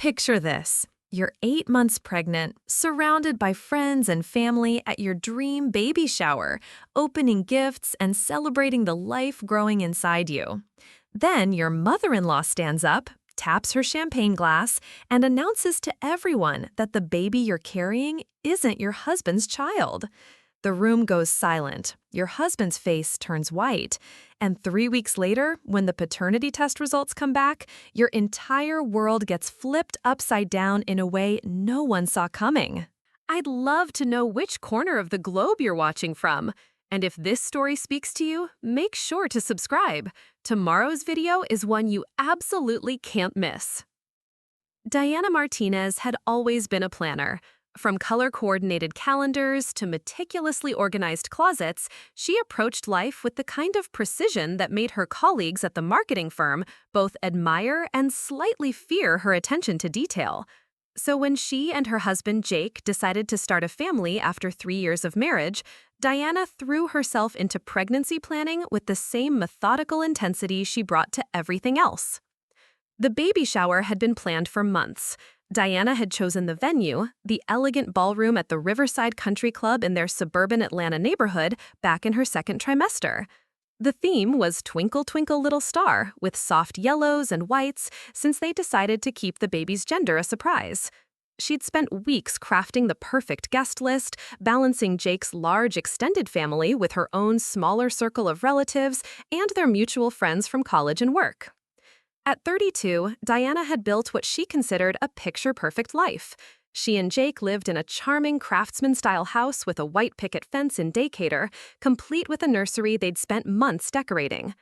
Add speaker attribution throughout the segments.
Speaker 1: Picture this. You're 8 months pregnant, surrounded by friends and family at your dream baby shower, opening gifts and celebrating the life growing inside you. Then your mother-in-law stands up, taps her champagne glass, and announces to everyone that the baby you're carrying isn't your husband's child. The room goes silent, your husband's face turns white, and 3 weeks later, when the paternity test results come back, your entire world gets flipped upside down in a way no one saw coming. I'd love to know which corner of the globe you're watching from. And if this story speaks to you, make sure to subscribe. Tomorrow's video is one you absolutely can't miss. Diana Martinez had always been a planner. From color-coordinated calendars to meticulously organized closets, she approached life with the kind of precision that made her colleagues at the marketing firm both admire and slightly fear her attention to detail. So when she and her husband Jake decided to start a family after 3 years of marriage, Diana threw herself into pregnancy planning with the same methodical intensity she brought to everything else. The baby shower had been planned for months. Diana had chosen the venue, the elegant ballroom at the Riverside Country Club in their suburban Atlanta neighborhood, back in her second trimester. The theme was Twinkle Twinkle Little Star, with soft yellows and whites, since they decided to keep the baby's gender a surprise. She'd spent weeks crafting the perfect guest list, balancing Jake's large extended family with her own smaller circle of relatives and their mutual friends from college and work. At 32, Diana had built what she considered a picture-perfect life. She and Jake lived in a charming craftsman-style house with a white picket fence in Decatur, complete with a nursery they'd spent months decorating.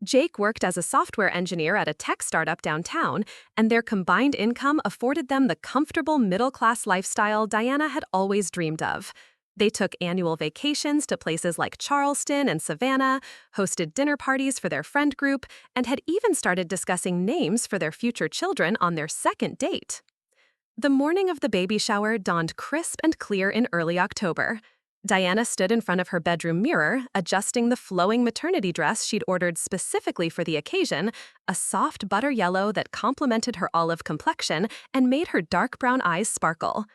Speaker 1: Jake worked as a software engineer at a tech startup downtown, and their combined income afforded them the comfortable middle-class lifestyle Diana had always dreamed of. They took annual vacations to places like Charleston and Savannah, hosted dinner parties for their friend group, and had even started discussing names for their future children on their second date. The morning of the baby shower dawned crisp and clear in early October. Diana stood in front of her bedroom mirror, adjusting the flowing maternity dress she'd ordered specifically for the occasion, a soft butter yellow that complemented her olive complexion and made her dark brown eyes sparkle.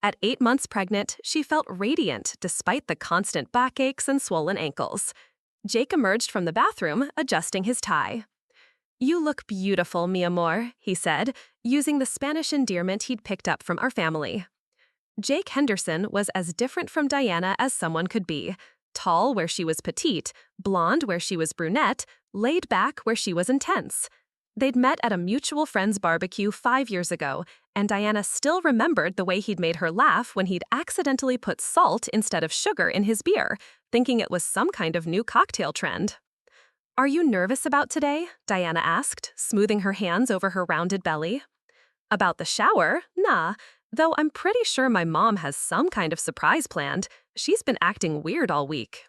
Speaker 1: At 8 months pregnant, she felt radiant despite the constant backaches and swollen ankles. Jake emerged from the bathroom, adjusting his tie. "You look beautiful, mi amor," he said, using the Spanish endearment he'd picked up from our family. Jake Henderson was as different from Diana as someone could be. Tall where she was petite, blonde where she was brunette, laid back where she was intense. They'd met at a mutual friend's barbecue 5 years ago, and Diana still remembered the way he'd made her laugh when he'd accidentally put salt instead of sugar in his beer, thinking it was some kind of new cocktail trend. "Are you nervous about today?" Diana asked, smoothing her hands over her rounded belly. "About the shower? Nah, though I'm pretty sure my mom has some kind of surprise planned. She's been acting weird all week."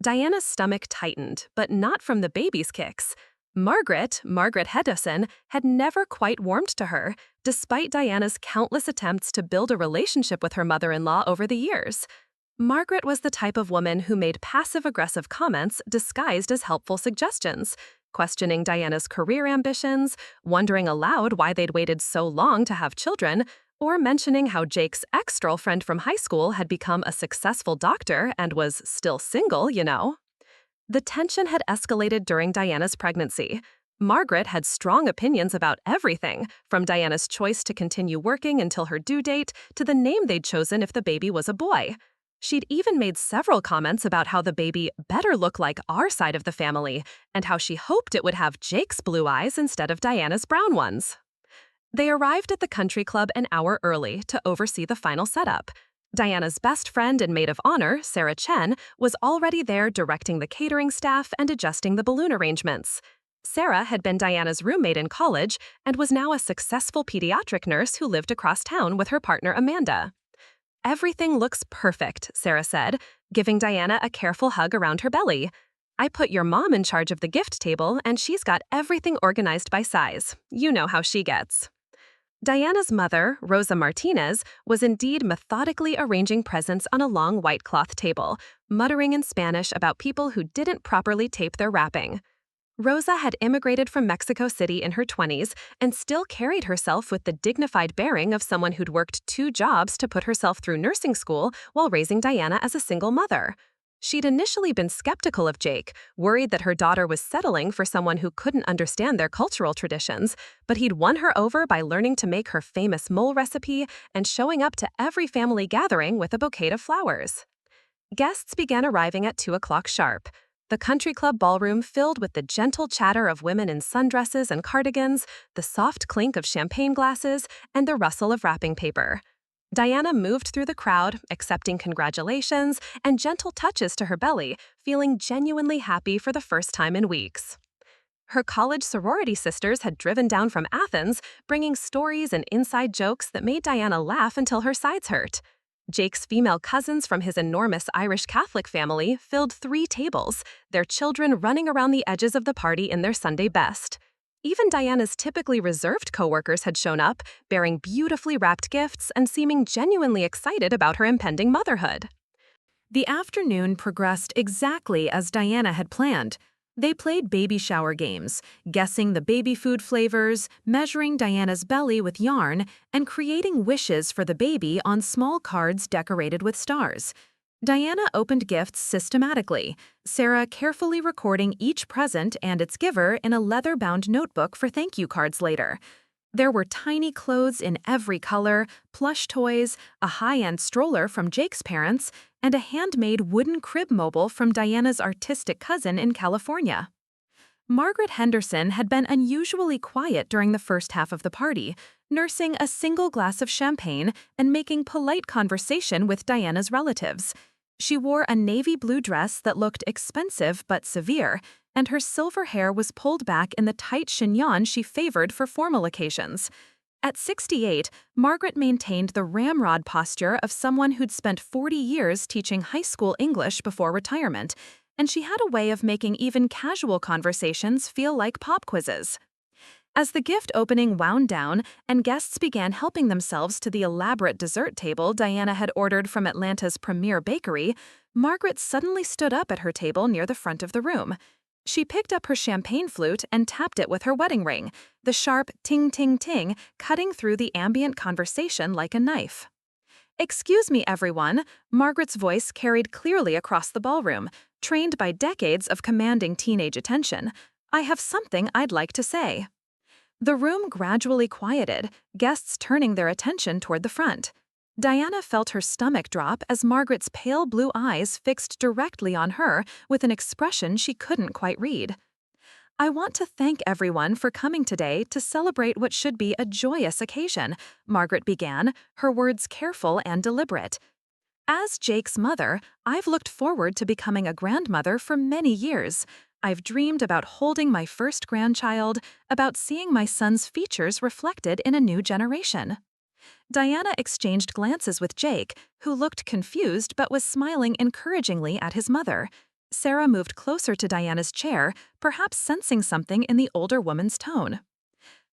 Speaker 1: Diana's stomach tightened, but not from the baby's kicks. Margaret Hedison, had never quite warmed to her, despite Diana's countless attempts to build a relationship with her mother-in-law over the years. Margaret was the type of woman who made passive-aggressive comments disguised as helpful suggestions, questioning Diana's career ambitions, wondering aloud why they'd waited so long to have children, or mentioning how Jake's ex-girlfriend from high school had become a successful doctor and was still single, you know. The tension had escalated during Diana's pregnancy. Margaret had strong opinions about everything, from Diana's choice to continue working until her due date to the name they'd chosen if the baby was a boy. She'd even made several comments about how the baby better look like our side of the family and how she hoped it would have Jake's blue eyes instead of Diana's brown ones. They arrived at the country club an hour early to oversee the final setup. Diana's best friend and maid of honor, Sarah Chen, was already there directing the catering staff and adjusting the balloon arrangements. Sarah had been Diana's roommate in college and was now a successful pediatric nurse who lived across town with her partner Amanda. "Everything looks perfect," Sarah said, giving Diana a careful hug around her belly. "I put your mom in charge of the gift table, and she's got everything organized by size. You know how she gets." Diana's mother, Rosa Martinez, was indeed methodically arranging presents on a long white cloth table, muttering in Spanish about people who didn't properly tape their wrapping.
Speaker 2: Rosa had immigrated from Mexico City in her 20s and still carried herself with the dignified bearing of someone who'd worked 2 jobs to put herself through nursing school while raising Diana as a single mother. She'd initially been skeptical of Jake, worried that her daughter was settling for someone who couldn't understand their cultural traditions, but he'd won her over by learning to make her famous mole recipe and showing up to every family gathering with a bouquet of flowers. Guests began arriving at 2 o'clock sharp. The country club ballroom filled with the gentle chatter of women in sundresses and cardigans, the soft clink of champagne glasses, and the rustle of wrapping paper. Diana moved through the crowd, accepting congratulations and gentle touches to her belly, feeling genuinely happy for the first time in weeks. Her college sorority sisters had driven down from Athens, bringing stories and inside jokes that made Diana laugh until her sides hurt. Jake's female cousins from his enormous Irish Catholic family filled 3 tables, their children running around the edges of the party in their Sunday best. Even Diana's typically reserved coworkers had shown up, bearing beautifully wrapped gifts and seeming genuinely excited about her impending motherhood.
Speaker 1: The afternoon progressed exactly as Diana had planned. They played baby shower games, guessing the baby food flavors, measuring Diana's belly with yarn, and creating wishes for the baby on small cards decorated with stars. Diana opened gifts systematically, Sarah carefully recording each present and its giver in a leather-bound notebook for thank you cards later. There were tiny clothes in every color, plush toys, a high-end stroller from Jake's parents, and a handmade wooden crib mobile from Diana's artistic cousin in California. Margaret Henderson had been unusually quiet during the first half of the party, nursing a single glass of champagne and making polite conversation with Diana's relatives. She wore a navy blue dress that looked expensive but severe, and her silver hair was pulled back in the tight chignon she favored for formal occasions. At 68, Margaret maintained the ramrod posture of someone who'd spent 40 years teaching high school English before retirement, and she had a way of making even casual conversations feel like pop quizzes. As the gift opening wound down and guests began helping themselves to the elaborate dessert table Diana had ordered from Atlanta's premier bakery, Margaret suddenly stood up at her table near the front of the room. She picked up her champagne flute and tapped it with her wedding ring, the sharp ting-ting-ting cutting through the ambient conversation like a knife. "Excuse me, everyone," Margaret's voice carried clearly across the ballroom, trained by decades of commanding teenage attention. "I have something I'd like to say." The room gradually quieted, guests turning their attention toward the front. Diana felt her stomach drop as Margaret's pale blue eyes fixed directly on her with an expression she couldn't quite read. "I want to thank everyone for coming today to celebrate what should be a joyous occasion," Margaret began, her words careful and deliberate. "As Jake's mother, I've looked forward to becoming a grandmother for many years. I've dreamed about holding my first grandchild, about seeing my son's features reflected in a new generation." Diana exchanged glances with Jake, who looked confused but was smiling encouragingly at his mother. Sarah moved closer to Diana's chair, perhaps sensing something in the older woman's tone.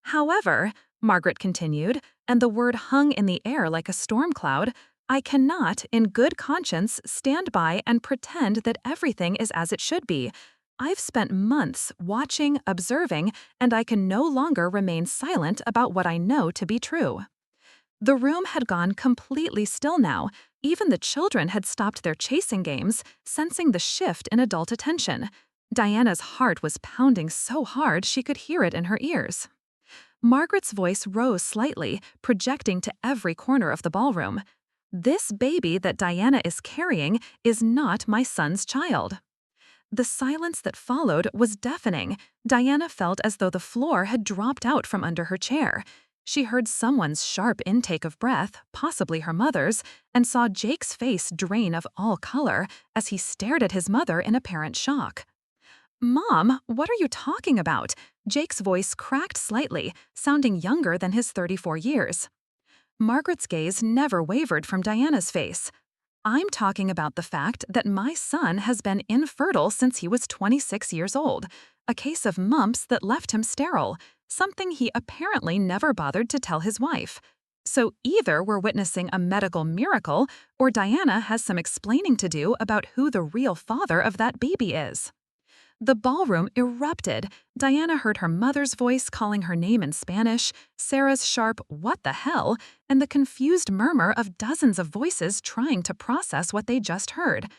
Speaker 1: "However," Margaret continued, and the word hung in the air like a storm cloud, "I cannot, in good conscience, stand by and pretend that everything is as it should be. I've spent months watching, observing, and I can no longer remain silent about what I know to be true." The room had gone completely still now. Even the children had stopped their chasing games, sensing the shift in adult attention. Diana's heart was pounding so hard she could hear it in her ears. Margaret's voice rose slightly, projecting to every corner of the ballroom. "This baby that Diana is carrying is not my son's child." The silence that followed was deafening. Diana felt as though the floor had dropped out from under her chair. She heard someone's sharp intake of breath, possibly her mother's, and saw Jake's face drain of all color as he stared at his mother in apparent shock. "Mom, what are you talking about?" Jake's voice cracked slightly, sounding younger than his 34 years. Margaret's gaze never wavered from Diana's face. "I'm talking about the fact that my son has been infertile since he was 26 years old, a case of mumps that left him sterile, something he apparently never bothered to tell his wife. So either we're witnessing a medical miracle, or Diana has some explaining to do about who the real father of that baby is."
Speaker 2: The ballroom erupted. Diana heard her mother's voice calling her name in Spanish, Sarah's sharp "what the hell," and the confused murmur of dozens of voices trying to process what they just heard.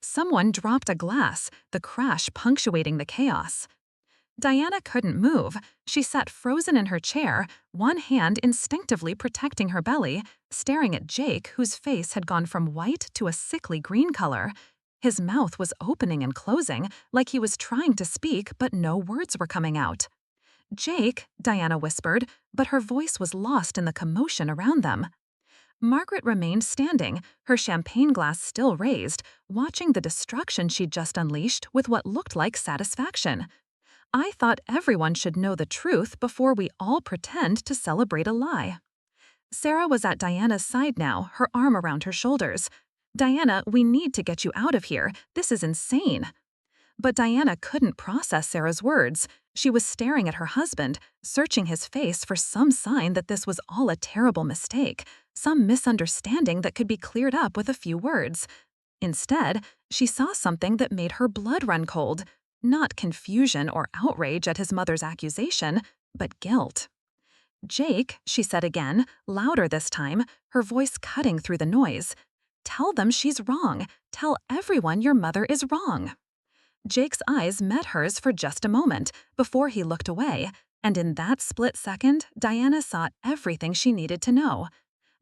Speaker 2: Someone dropped a glass, the crash punctuating the chaos. Diana couldn't move. She sat frozen in her chair, one hand instinctively protecting her belly, staring at Jake, whose face had gone from white to a sickly green color. His mouth was opening and closing, like he was trying to speak, but no words were coming out. "Jake," Diana whispered, but her voice was lost in the commotion around them. Margaret remained standing, her champagne glass still raised, watching the destruction she'd just unleashed with what looked like satisfaction. "I thought everyone should know the truth before we all pretend to celebrate a lie." Sarah was at Diana's side now, her arm around her shoulders. "Diana, we need to get you out of here. This is insane." But Diana couldn't process Sarah's words. She was staring at her husband, searching his face for some sign that this was all a terrible mistake, some misunderstanding that could be cleared up with a few words. Instead, she saw something that made her blood run cold. Not confusion or outrage at his mother's accusation, but guilt. "Jake," she said again, louder this time, her voice cutting through the noise. "Tell them she's wrong. Tell everyone your mother is wrong." Jake's eyes met hers for just a moment before he looked away, and in that split second, Diana saw everything she needed to know.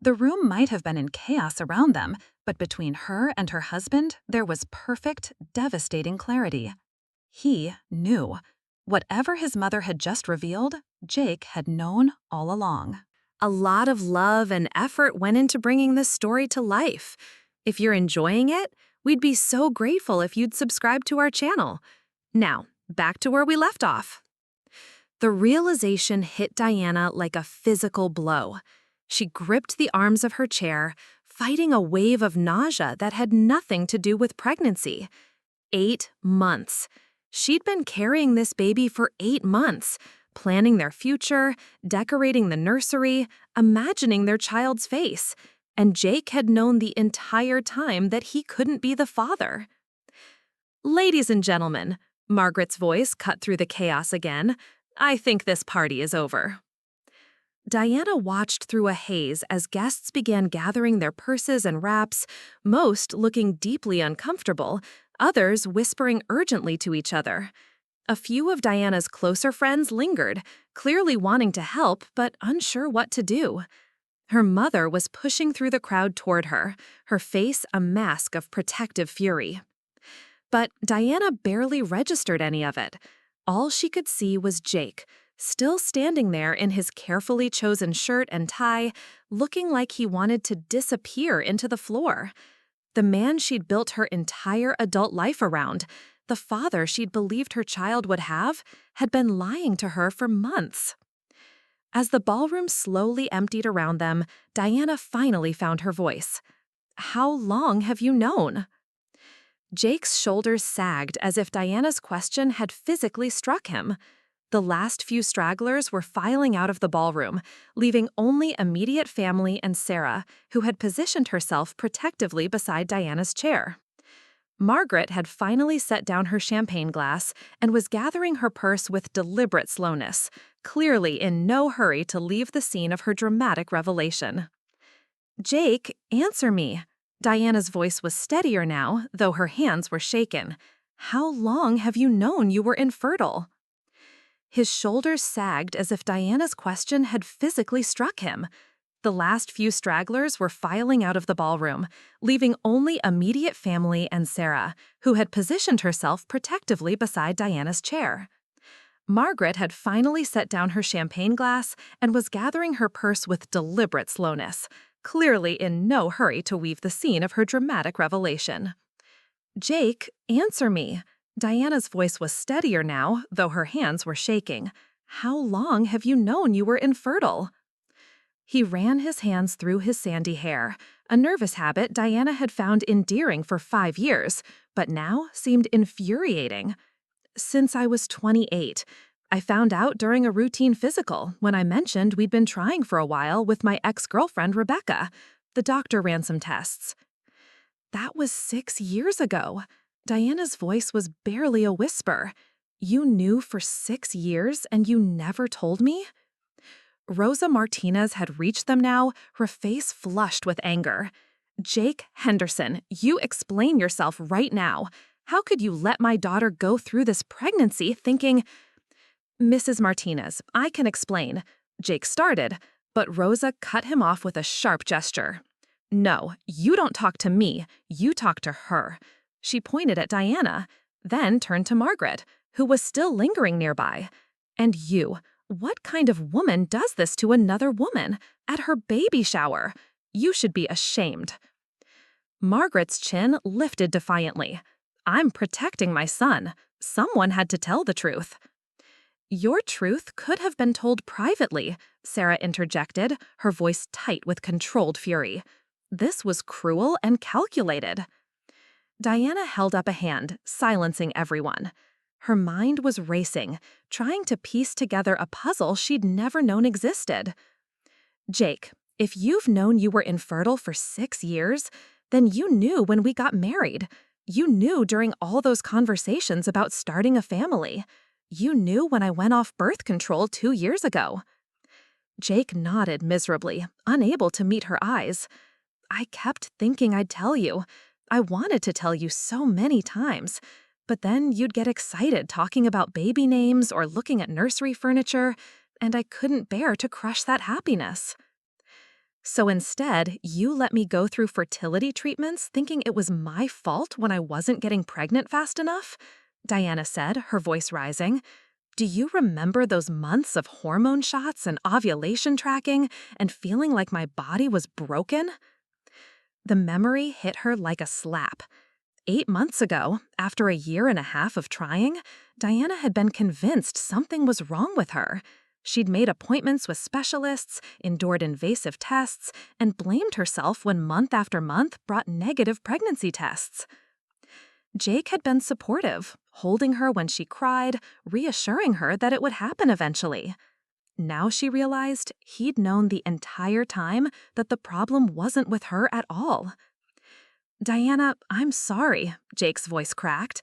Speaker 2: The room might have been in chaos around them, but between her and her husband, there was perfect, devastating clarity. He knew. Whatever his mother had just revealed, Jake had known all along.
Speaker 1: A lot of love and effort went into bringing this story to life. If you're enjoying it, we'd be so grateful if you'd subscribe to our channel. Now, back to where we left off. The realization hit Diana like a physical blow. She gripped the arms of her chair, fighting a wave of nausea that had nothing to do with pregnancy. 8 months. She'd been carrying this baby for 8 months, planning their future, decorating the nursery, imagining their child's face. And Jake had known the entire time that he couldn't be the father. "Ladies and gentlemen," Margaret's voice cut through the chaos again, "I think this party is over." Diana watched through a haze as guests began gathering their purses and wraps, most looking deeply uncomfortable, others whispering urgently to each other. A few of Diana's closer friends lingered, clearly wanting to help but unsure what to do. Her mother was pushing through the crowd toward her, her face a mask of protective fury. But Diana barely registered any of it. All she could see was Jake, still standing there in his carefully chosen shirt and tie, looking like he wanted to disappear into the floor. The man she'd built her entire adult life around, the father she'd believed her child would have, had been lying to her for months. As the ballroom slowly emptied around them, Diana finally found her voice. "How long have you known?" Jake's shoulders sagged as if Diana's question had physically struck him. The last few stragglers were filing out of the ballroom, leaving only immediate family and Sarah, who had positioned herself protectively beside Diana's chair. Margaret had finally set down her champagne glass and was gathering her purse with deliberate slowness, clearly in no hurry to leave the scene of her dramatic revelation. "Jake, answer me." Diana's voice was steadier now, though her hands were shaken. "How long have you known you were infertile?" His shoulders sagged as if Diana's question had physically struck him. The last few stragglers were filing out of the ballroom, leaving only immediate family and Sarah, who had positioned herself protectively beside Diana's chair. Margaret had finally set down her champagne glass and was gathering her purse with deliberate slowness, clearly in no hurry to weave the scene of her dramatic revelation. "Jake, answer me." Diana's voice was steadier now, though her hands were shaking. "How long have you known you were infertile?" He ran his hands through his sandy hair, a nervous habit Diana had found endearing for 5 years, but now seemed infuriating. "Since I was 28. I found out during a routine physical when I mentioned we'd been trying for a while with my ex-girlfriend Rebecca. The doctor ran some tests." That was 6 years ago.
Speaker 2: Diana's voice was barely a whisper. "You knew for 6 years and you never told me?" Rosa Martinez had reached them now, her face flushed with anger. "Jake Henderson, you explain yourself right now. How could you let my daughter go through this pregnancy thinking—" "Mrs. Martinez, I can explain," Jake started, but Rosa cut him off with a sharp gesture. "No, you don't talk to me, you talk to her." She pointed at Diana, then turned to Margaret, who was still lingering nearby. "And you, what kind of woman does this to another woman at her baby shower? You should be ashamed." Margaret's chin lifted defiantly. "I'm protecting my son. Someone had to tell the truth." "Your truth could have been told privately," Sarah interjected, her voice tight with controlled fury. This was cruel and calculated. Diana held up a hand, silencing everyone. Her mind was racing, trying to piece together a puzzle she'd never known existed. "Jake, if you've known you were infertile for 6 years, then you knew when we got married. You knew during all those conversations about starting a family. You knew when I went off birth control 2 years ago." Jake nodded miserably, unable to meet her eyes. "I kept thinking I'd tell you. I wanted to tell you so many times. But then you'd get excited talking about baby names or looking at nursery furniture, and I couldn't bear to crush that happiness. So instead, you let me go through fertility treatments thinking it was my fault when I wasn't getting pregnant fast enough?" Diana said, her voice rising. "Do you remember those months of hormone shots and ovulation tracking and feeling like my body was broken?" The memory hit her like a slap. 8 months ago, after a year and a half of trying, Diana had been convinced something was wrong with her. She'd made appointments with specialists, endured invasive tests, and blamed herself when month after month brought negative pregnancy tests. Jake had been supportive, holding her when she cried, reassuring her that it would happen eventually. Now she realized he'd known the entire time that the problem wasn't with her at all. "Diana, I'm sorry," Jake's voice cracked.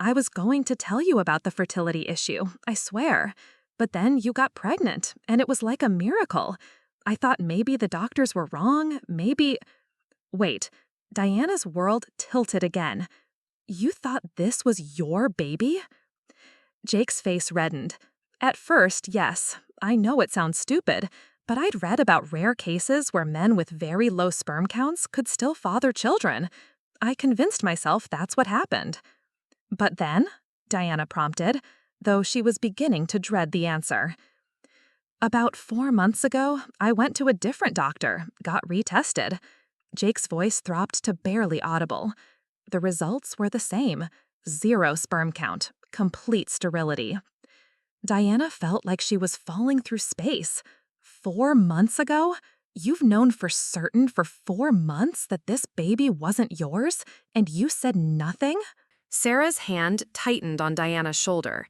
Speaker 2: "I was going to tell you about the fertility issue, I swear. But then you got pregnant, and it was like a miracle. I thought maybe the doctors were wrong, maybe—" Wait, Diana's world tilted again. "You thought this was your baby?" Jake's face reddened. "At first, yes. I know it sounds stupid, but I'd read about rare cases where men with very low sperm counts could still father children. I convinced myself that's what happened." "But then?" Diana prompted, though she was beginning to dread the answer. "About 4 months ago, I went to a different doctor, got retested." Jake's voice dropped to barely audible. The results were the same. 0 sperm count, complete sterility. Diana felt like she was falling through space. 4 months ago? You've known for certain for 4 months that this baby wasn't yours, and you said nothing? Sarah's hand tightened on Diana's shoulder.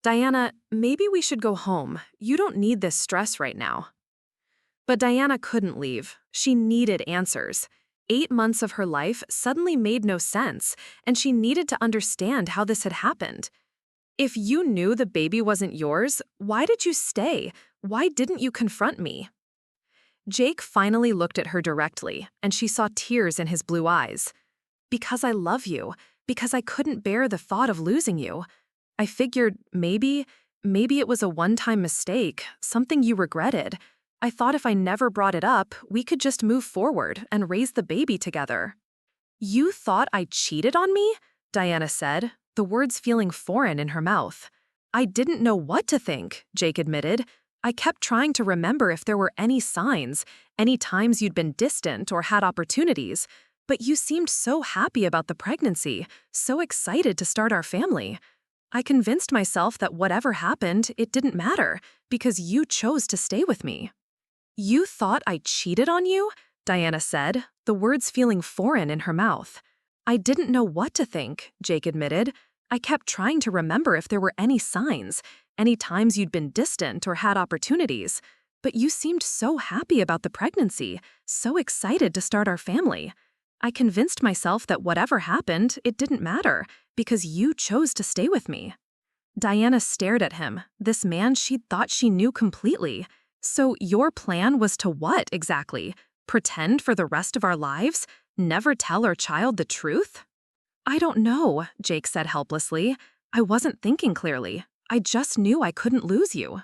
Speaker 2: "Diana, maybe we should go home. You don't need this stress right now." But Diana couldn't leave. She needed answers. 8 months of her life suddenly made no sense, and she needed to understand how this had happened. "If you knew the baby wasn't yours, why did you stay? Why didn't you confront me?" Jake finally looked at her directly, and she saw tears in his blue eyes. "Because I love you. Because I couldn't bear the thought of losing you. I figured maybe it was a one-time mistake, something you regretted. I thought if I never brought it up, we could just move forward and raise the baby together." "You thought I cheated on me?" Diana said, the words feeling foreign in her mouth. "I didn't know what to think," Jake admitted. "I kept trying to remember if there were any signs, any times you'd been distant or had opportunities, but you seemed so happy about the pregnancy, so excited to start our family. I convinced myself that whatever happened, it didn't matter, because you chose to stay with me." "You thought I cheated on you?" Diana said, the words feeling foreign in her mouth. "I didn't know what to think," Jake admitted. "I kept trying to remember if there were any signs, any times you'd been distant or had opportunities, but you seemed so happy about the pregnancy, so excited to start our family. I convinced myself that whatever happened, it didn't matter, because you chose to stay with me. Diana stared at him, this man she'd thought she knew completely. So your plan was to what, exactly? Pretend for the rest of our lives? Never tell our child the truth? I don't know, Jake said helplessly. I wasn't thinking clearly. I just knew I couldn't lose you.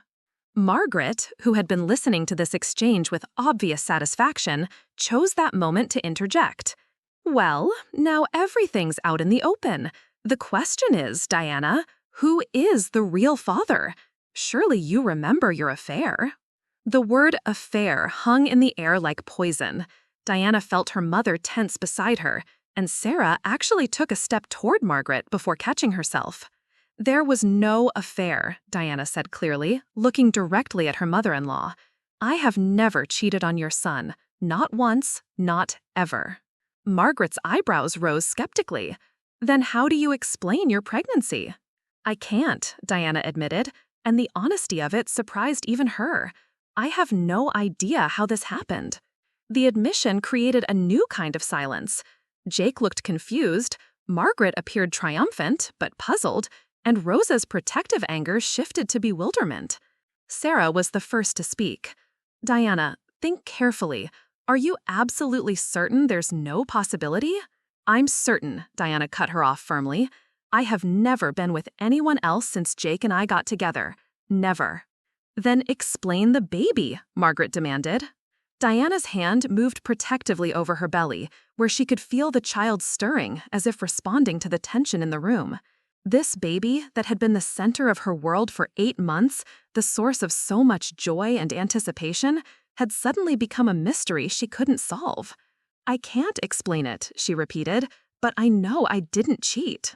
Speaker 2: Margaret, who had been listening to this exchange with obvious satisfaction, chose that moment to interject. Well, now everything's out in the open. The question is, Diana, who is the real father? Surely you remember your affair. The word affair hung in the air like poison. Diana felt her mother tense beside her, and Sarah actually took a step toward Margaret before catching herself. There was no affair, Diana said clearly, looking directly at her mother-in-law. I have never cheated on your son. Not once, not ever. Margaret's eyebrows rose skeptically. Then how do you explain your pregnancy? I can't, Diana admitted, and the honesty of it surprised even her. I have no idea how this happened. The admission created a new kind of silence. Jake looked confused, Margaret appeared triumphant, but puzzled, and Rosa's protective anger shifted to bewilderment. Sarah was the first to speak. Diana, think carefully. Are you absolutely certain there's no possibility? I'm certain, Diana cut her off firmly. I have never been with anyone else since Jake and I got together. Never. Then explain the baby, Margaret demanded. Diana's hand moved protectively over her belly, where she could feel the child stirring, as if responding to the tension in the room. This baby, that had been the center of her world for 8 months, the source of so much joy and anticipation, had suddenly become a mystery she couldn't solve. I can't explain it, she repeated, but I know I didn't cheat.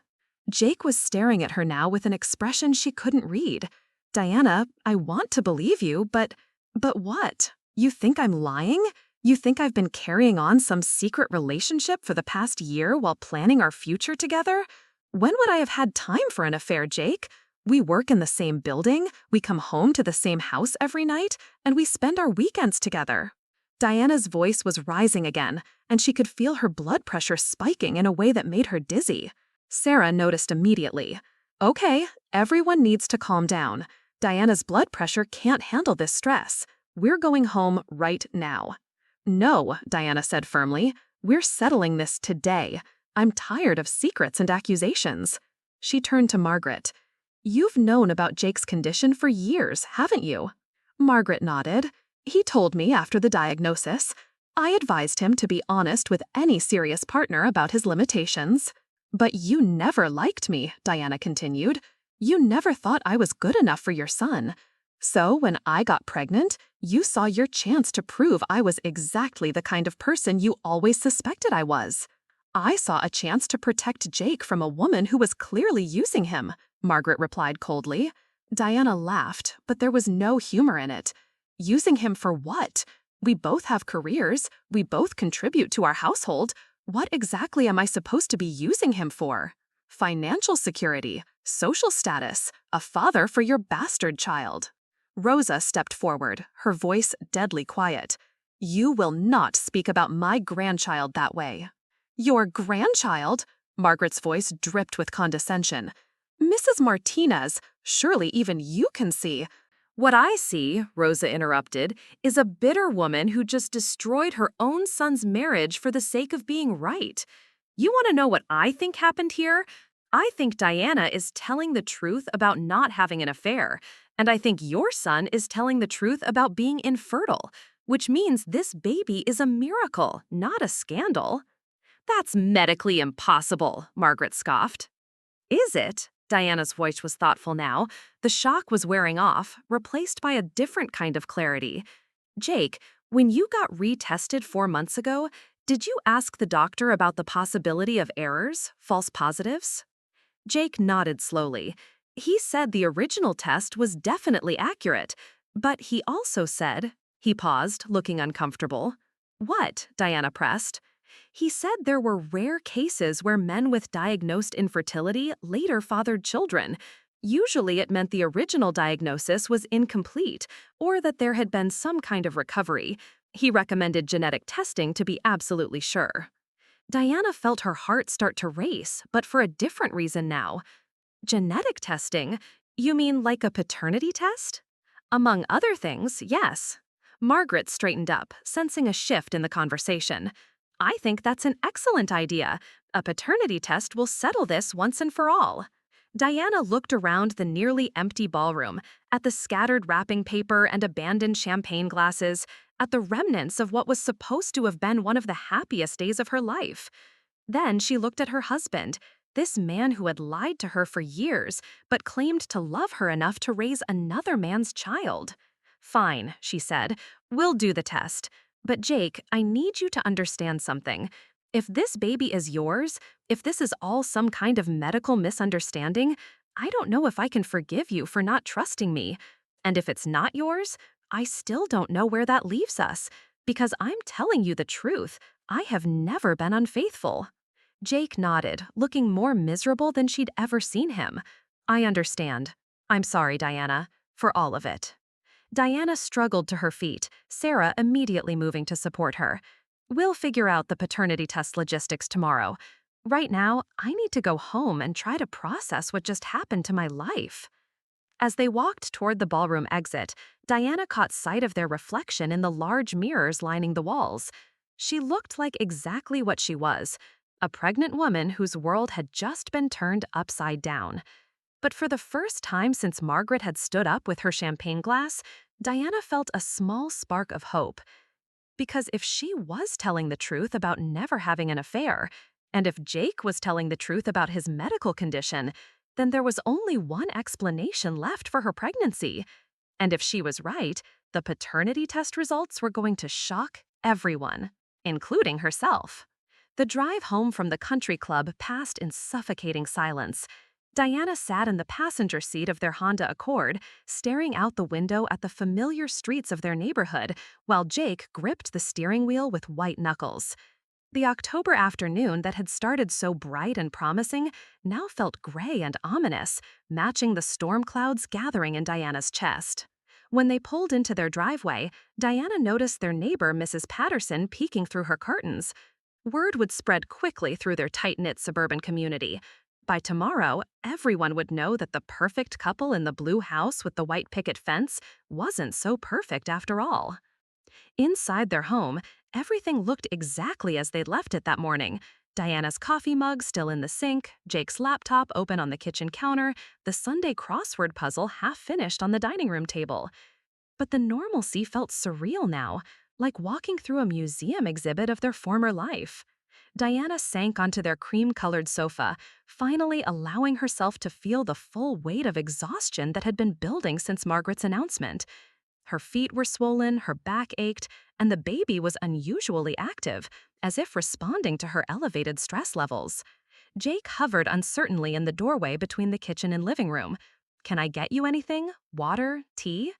Speaker 2: Jake was staring at her now with an expression she couldn't read. Diana, I want to believe you, but what? You think I'm lying? You think I've been carrying on some secret relationship for the past year while planning our future together? When would I have had time for an affair, Jake? We work in the same building, we come home to the same house every night, and we spend our weekends together. Diana's voice was rising again, and she could feel her blood pressure spiking in a way that made her dizzy. Sarah noticed immediately. Okay, everyone needs to calm down. Diana's blood pressure can't handle this stress. We're going home right now. No, Diana said firmly. We're settling this today. I'm tired of secrets and accusations. She turned to Margaret. You've known about Jake's condition for years, haven't you? Margaret nodded. He told me after the diagnosis. I advised him to be honest with any serious partner about his limitations. But you never liked me, Diana continued. You never thought I was good enough for your son. So when I got pregnant, you saw your chance to prove I was exactly the kind of person you always suspected I was. I saw a chance to protect Jake from a woman who was clearly using him, Margaret replied coldly. Diana laughed, but there was no humor in it. Using him for what? We both have careers. We both contribute to our household. What exactly am I supposed to be using him for? Financial security, social status, a father for your bastard child. Rosa stepped forward, her voice deadly quiet. You will not speak about my grandchild that way. Your grandchild? Margaret's voice dripped with condescension. Mrs. Martinez, surely even you can see.
Speaker 1: What I see, Rosa interrupted, is a bitter woman who just destroyed her own son's marriage for the sake of being right. You want to know what I think happened here? I think Diana is telling the truth about not having an affair, and I think your son is telling the truth about being infertile, which means this baby is a miracle, not a scandal. That's medically impossible, Margaret scoffed. Is it? Diana's voice was thoughtful now. The shock was wearing off, replaced by a different kind of clarity. Jake, when you got retested 4 months ago, did you ask the doctor about the possibility of errors, false positives? Jake nodded slowly. He said the original test was definitely accurate, but he also said— He paused, looking uncomfortable. What? Diana pressed. He said there were rare cases where men with diagnosed infertility later fathered children. Usually it meant the original diagnosis was incomplete, or that there had been some kind of recovery. He recommended genetic testing to be absolutely sure.
Speaker 2: Diana felt her heart start to race, but for a different reason now. Genetic testing? You mean like a paternity test? Among other things, yes. Margaret straightened up, sensing a shift in the conversation. I think that's an excellent idea. A paternity test will settle this once and for all. Diana looked around the nearly empty ballroom, at the scattered wrapping paper and abandoned champagne glasses, at the remnants of what was supposed to have been one of the happiest days of her life. Then she looked at her husband, this man who had lied to her for years, but claimed to love her enough to raise another man's child. Fine, she said, we'll do the test. But Jake, I need you to understand something. If this baby is yours, if this is all some kind of medical misunderstanding, I don't know if I can forgive you for not trusting me. And if it's not yours, I still don't know where that leaves us, because I'm telling you the truth. I have never been unfaithful. Jake nodded, looking more miserable than she'd ever seen him. I understand. I'm sorry, Diana, for all of it. Diana struggled to her feet, Sarah immediately moving to support her. We'll figure out the paternity test logistics tomorrow. Right now, I need to go home and try to process what just happened to my life. As they walked toward the ballroom exit, Diana caught sight of their reflection in the large mirrors lining the walls. She looked like exactly what she was, a pregnant woman whose world had just been turned upside down. But for the first time since Margaret had stood up with her champagne glass, Diana felt a small spark of hope. Because if she was telling the truth about never having an affair, and if Jake was telling the truth about his medical condition, then there was only one explanation left for her pregnancy. And if she was right, the paternity test results were going to shock everyone, including herself. The drive home from the country club passed in suffocating silence. Diana sat in the passenger seat of their Honda Accord, staring out the window at the familiar streets of their neighborhood, while Jake gripped the steering wheel with white knuckles. The October afternoon that had started so bright and promising now felt gray and ominous, matching the storm clouds gathering in Diana's chest. When they pulled into their driveway, Diana noticed their neighbor, Mrs. Patterson, peeking through her curtains. Word would spread quickly through their tight-knit suburban community. By tomorrow, everyone would know that the perfect couple in the blue house with the white picket fence wasn't so perfect after all. Inside their home, everything looked exactly as they'd left it that morning. Diana's coffee mug still in the sink, Jake's laptop open on the kitchen counter, the Sunday crossword puzzle half finished on the dining room table. But the normalcy felt surreal now, like walking through a museum exhibit of their former life. Diana sank onto their cream-colored sofa, finally allowing herself to feel the full weight of exhaustion that had been building since Margaret's announcement. Her feet were swollen, her back ached, and the baby was unusually active, as if responding to her elevated stress levels. Jake hovered uncertainly in the doorway between the kitchen and living room. "Can I get you anything? Water? Tea?"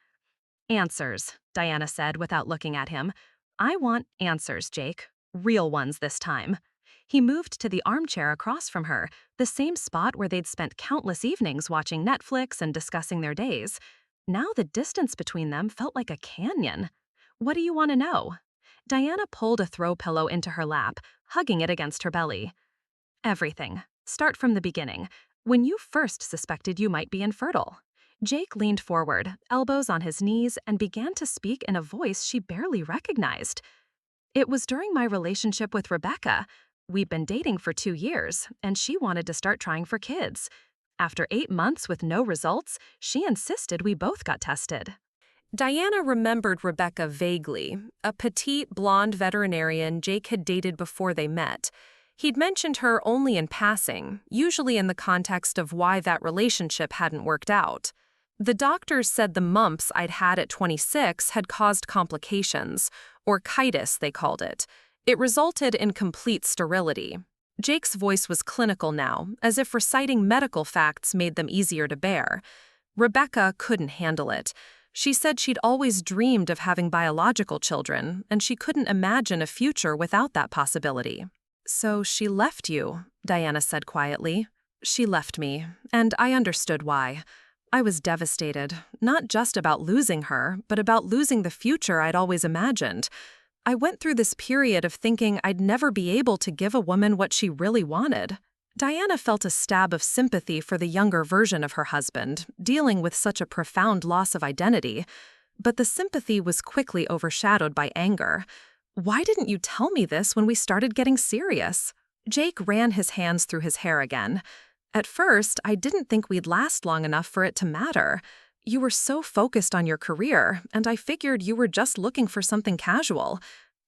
Speaker 2: "Answers," Diana said without looking at him. "I want answers, Jake. Real ones this time." He moved to the armchair across from her, the same spot where they'd spent countless evenings watching Netflix and discussing their days. Now the distance between them felt like a canyon. "What do you want to know?" Diana pulled a throw pillow into her lap, hugging it against her belly. "Everything. Start from the beginning. When you first suspected you might be infertile." Jake leaned forward, elbows on his knees, and began to speak in a voice she barely recognized. "It was during my relationship with Rebecca. We'd been dating for 2 years, and she wanted to start trying for kids. After 8 months with no results, she insisted we both got tested." Diana remembered Rebecca vaguely, a petite, blonde veterinarian Jake had dated before they met. He'd mentioned her only in passing, usually in the context of why that relationship hadn't worked out. The doctors said the mumps I'd had at 26 had caused complications, or chitis they called it. It resulted in complete sterility. Jake's voice was clinical now, as if reciting medical facts made them easier to bear. Rebecca couldn't handle it. She said she'd always dreamed of having biological children, and she couldn't imagine a future without that possibility. "So she left you," Diana said quietly. "She left me, and I understood why. I was devastated, not just about losing her, but about losing the future I'd always imagined. I went through this period of thinking I'd never be able to give a woman what she really wanted. Diana felt a stab of sympathy for the younger version of her husband, dealing with such a profound loss of identity, but the sympathy was quickly overshadowed by anger. Why didn't you tell me this when we started getting serious? Jake ran his hands through his hair again. At first, I didn't think we'd last long enough for it to matter. You were so focused on your career, and I figured you were just looking for something casual.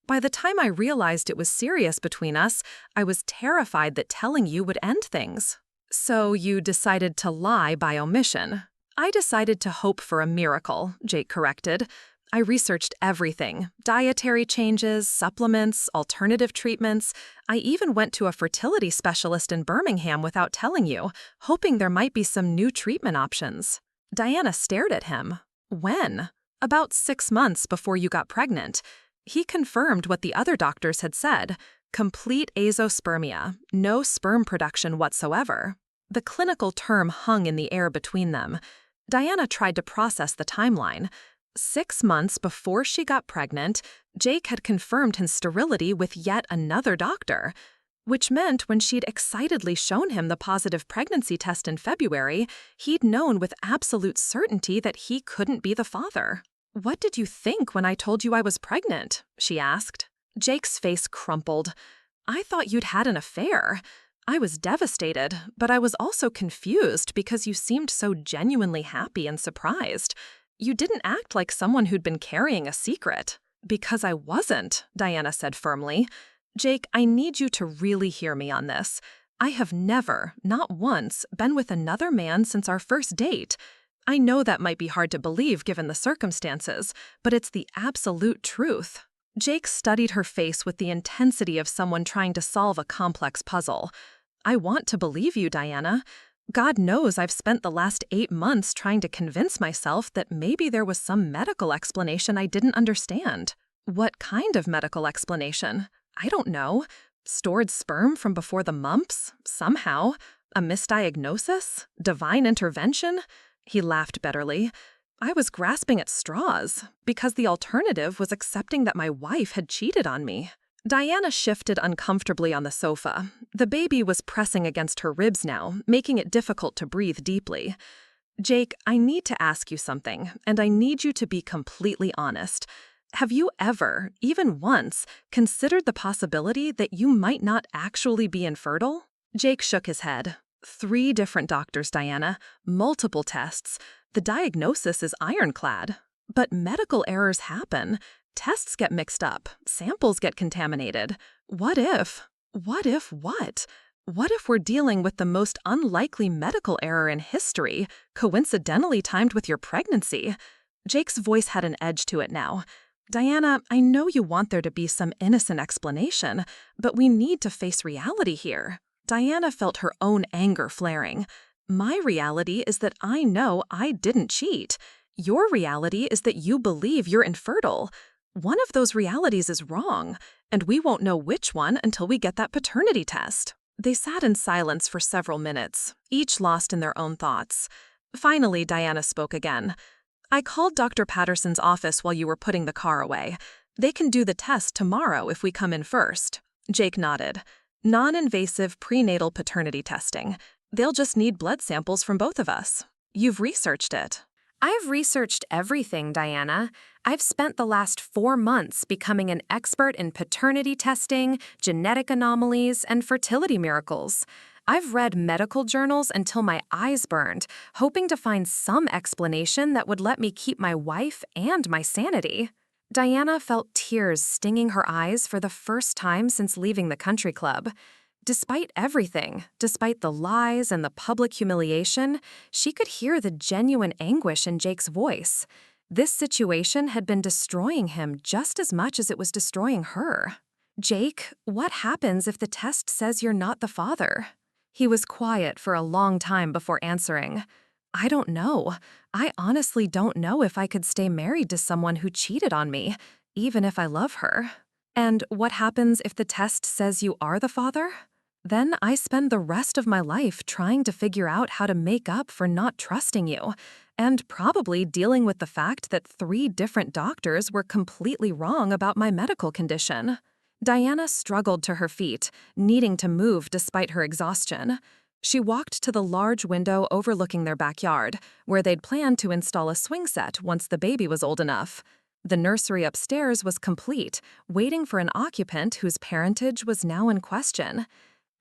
Speaker 2: By the time I realized it was serious between us, I was terrified that telling you would end things. So you decided to lie by omission. I decided to hope for a miracle, Jake corrected. I researched everything: dietary changes, supplements, alternative treatments. I even went to a fertility specialist in Birmingham without telling you, hoping there might be some new treatment options. Diana stared at him. When? About 6 months before you got pregnant. He confirmed what the other doctors had said: complete azospermia, no sperm production whatsoever. The clinical term hung in the air between them. Diana tried to process the timeline. 6 months before she got pregnant, Jake had confirmed his sterility with yet another doctor, which meant when she'd excitedly shown him the positive pregnancy test in February, he'd known with absolute certainty that he couldn't be the father. "What did you think when I told you I was pregnant?" she asked. Jake's face crumpled. "I thought you'd had an affair." I was devastated, but I was also confused because you seemed so genuinely happy and surprised. You didn't act like someone who'd been carrying a secret. "Because I wasn't," Diana said firmly. "Jake, I need you to really hear me on this. I have never, not once, been with another man since our first date. I know that might be hard to believe given the circumstances, but it's the absolute truth." Jake studied her face with the intensity of someone trying to solve a complex puzzle. "I want to believe you, Diana. God knows I've spent the last 8 months trying to convince myself that maybe there was some medical explanation I didn't understand." "What kind of medical explanation?" "I don't know. Stored sperm from before the mumps? Somehow. A misdiagnosis? Divine intervention?" He laughed bitterly. "I was grasping at straws, because the alternative was accepting that my wife had cheated on me." Diana shifted uncomfortably on the sofa. The baby was pressing against her ribs now, making it difficult to breathe deeply. "Jake, I need to ask you something, and I need you to be completely honest. Have you ever, even once, considered the possibility that you might not actually be infertile?" Jake shook his head. 3 different doctors, Diana. Multiple tests. The diagnosis is ironclad. But medical errors happen. Tests get mixed up. Samples get contaminated. What if? What if what? What if we're dealing with the most unlikely medical error in history, coincidentally timed with your pregnancy? Jake's voice had an edge to it now. "Diana, I know you want there to be some innocent explanation, but we need to face reality here." Diana felt her own anger flaring. "My reality is that I know I didn't cheat. Your reality is that you believe you're infertile. One of those realities is wrong, and we won't know which one until we get that paternity test." They sat in silence for several minutes, each lost in their own thoughts. Finally, Diana spoke again. "I called Dr. Patterson's office while you were putting the car away. They can do the test tomorrow if we come in first." Jake nodded. "Non-invasive prenatal paternity testing. They'll just need blood samples from both of us. You've researched it."
Speaker 1: I've researched everything, Diana. I've spent the last 4 months becoming an expert in paternity testing, genetic anomalies, and fertility miracles. I've read medical journals until my eyes burned, hoping to find some explanation that would let me keep my wife and my sanity. Diana felt tears stinging her eyes for the first time since leaving the country club. Despite everything, despite the lies and the public humiliation, she could hear the genuine anguish in Jake's voice. This situation had been destroying him just as much as it was destroying her. "Jake, what happens if the test says you're not the father?" He was quiet for a long time before answering. "I don't know. I honestly don't know if I could stay married to someone who cheated on me, even if I love her." "And what happens if the test says you are the father?"
Speaker 2: Then I spend the rest of my life trying to figure out how to make up for not trusting you, and probably dealing with the fact that 3 different doctors were completely wrong about my medical condition. Diana struggled to her feet, needing to move despite her exhaustion. She walked to the large window overlooking their backyard, where they'd planned to install a swing set once the baby was old enough. The nursery upstairs was complete, waiting for an occupant whose parentage was now in question.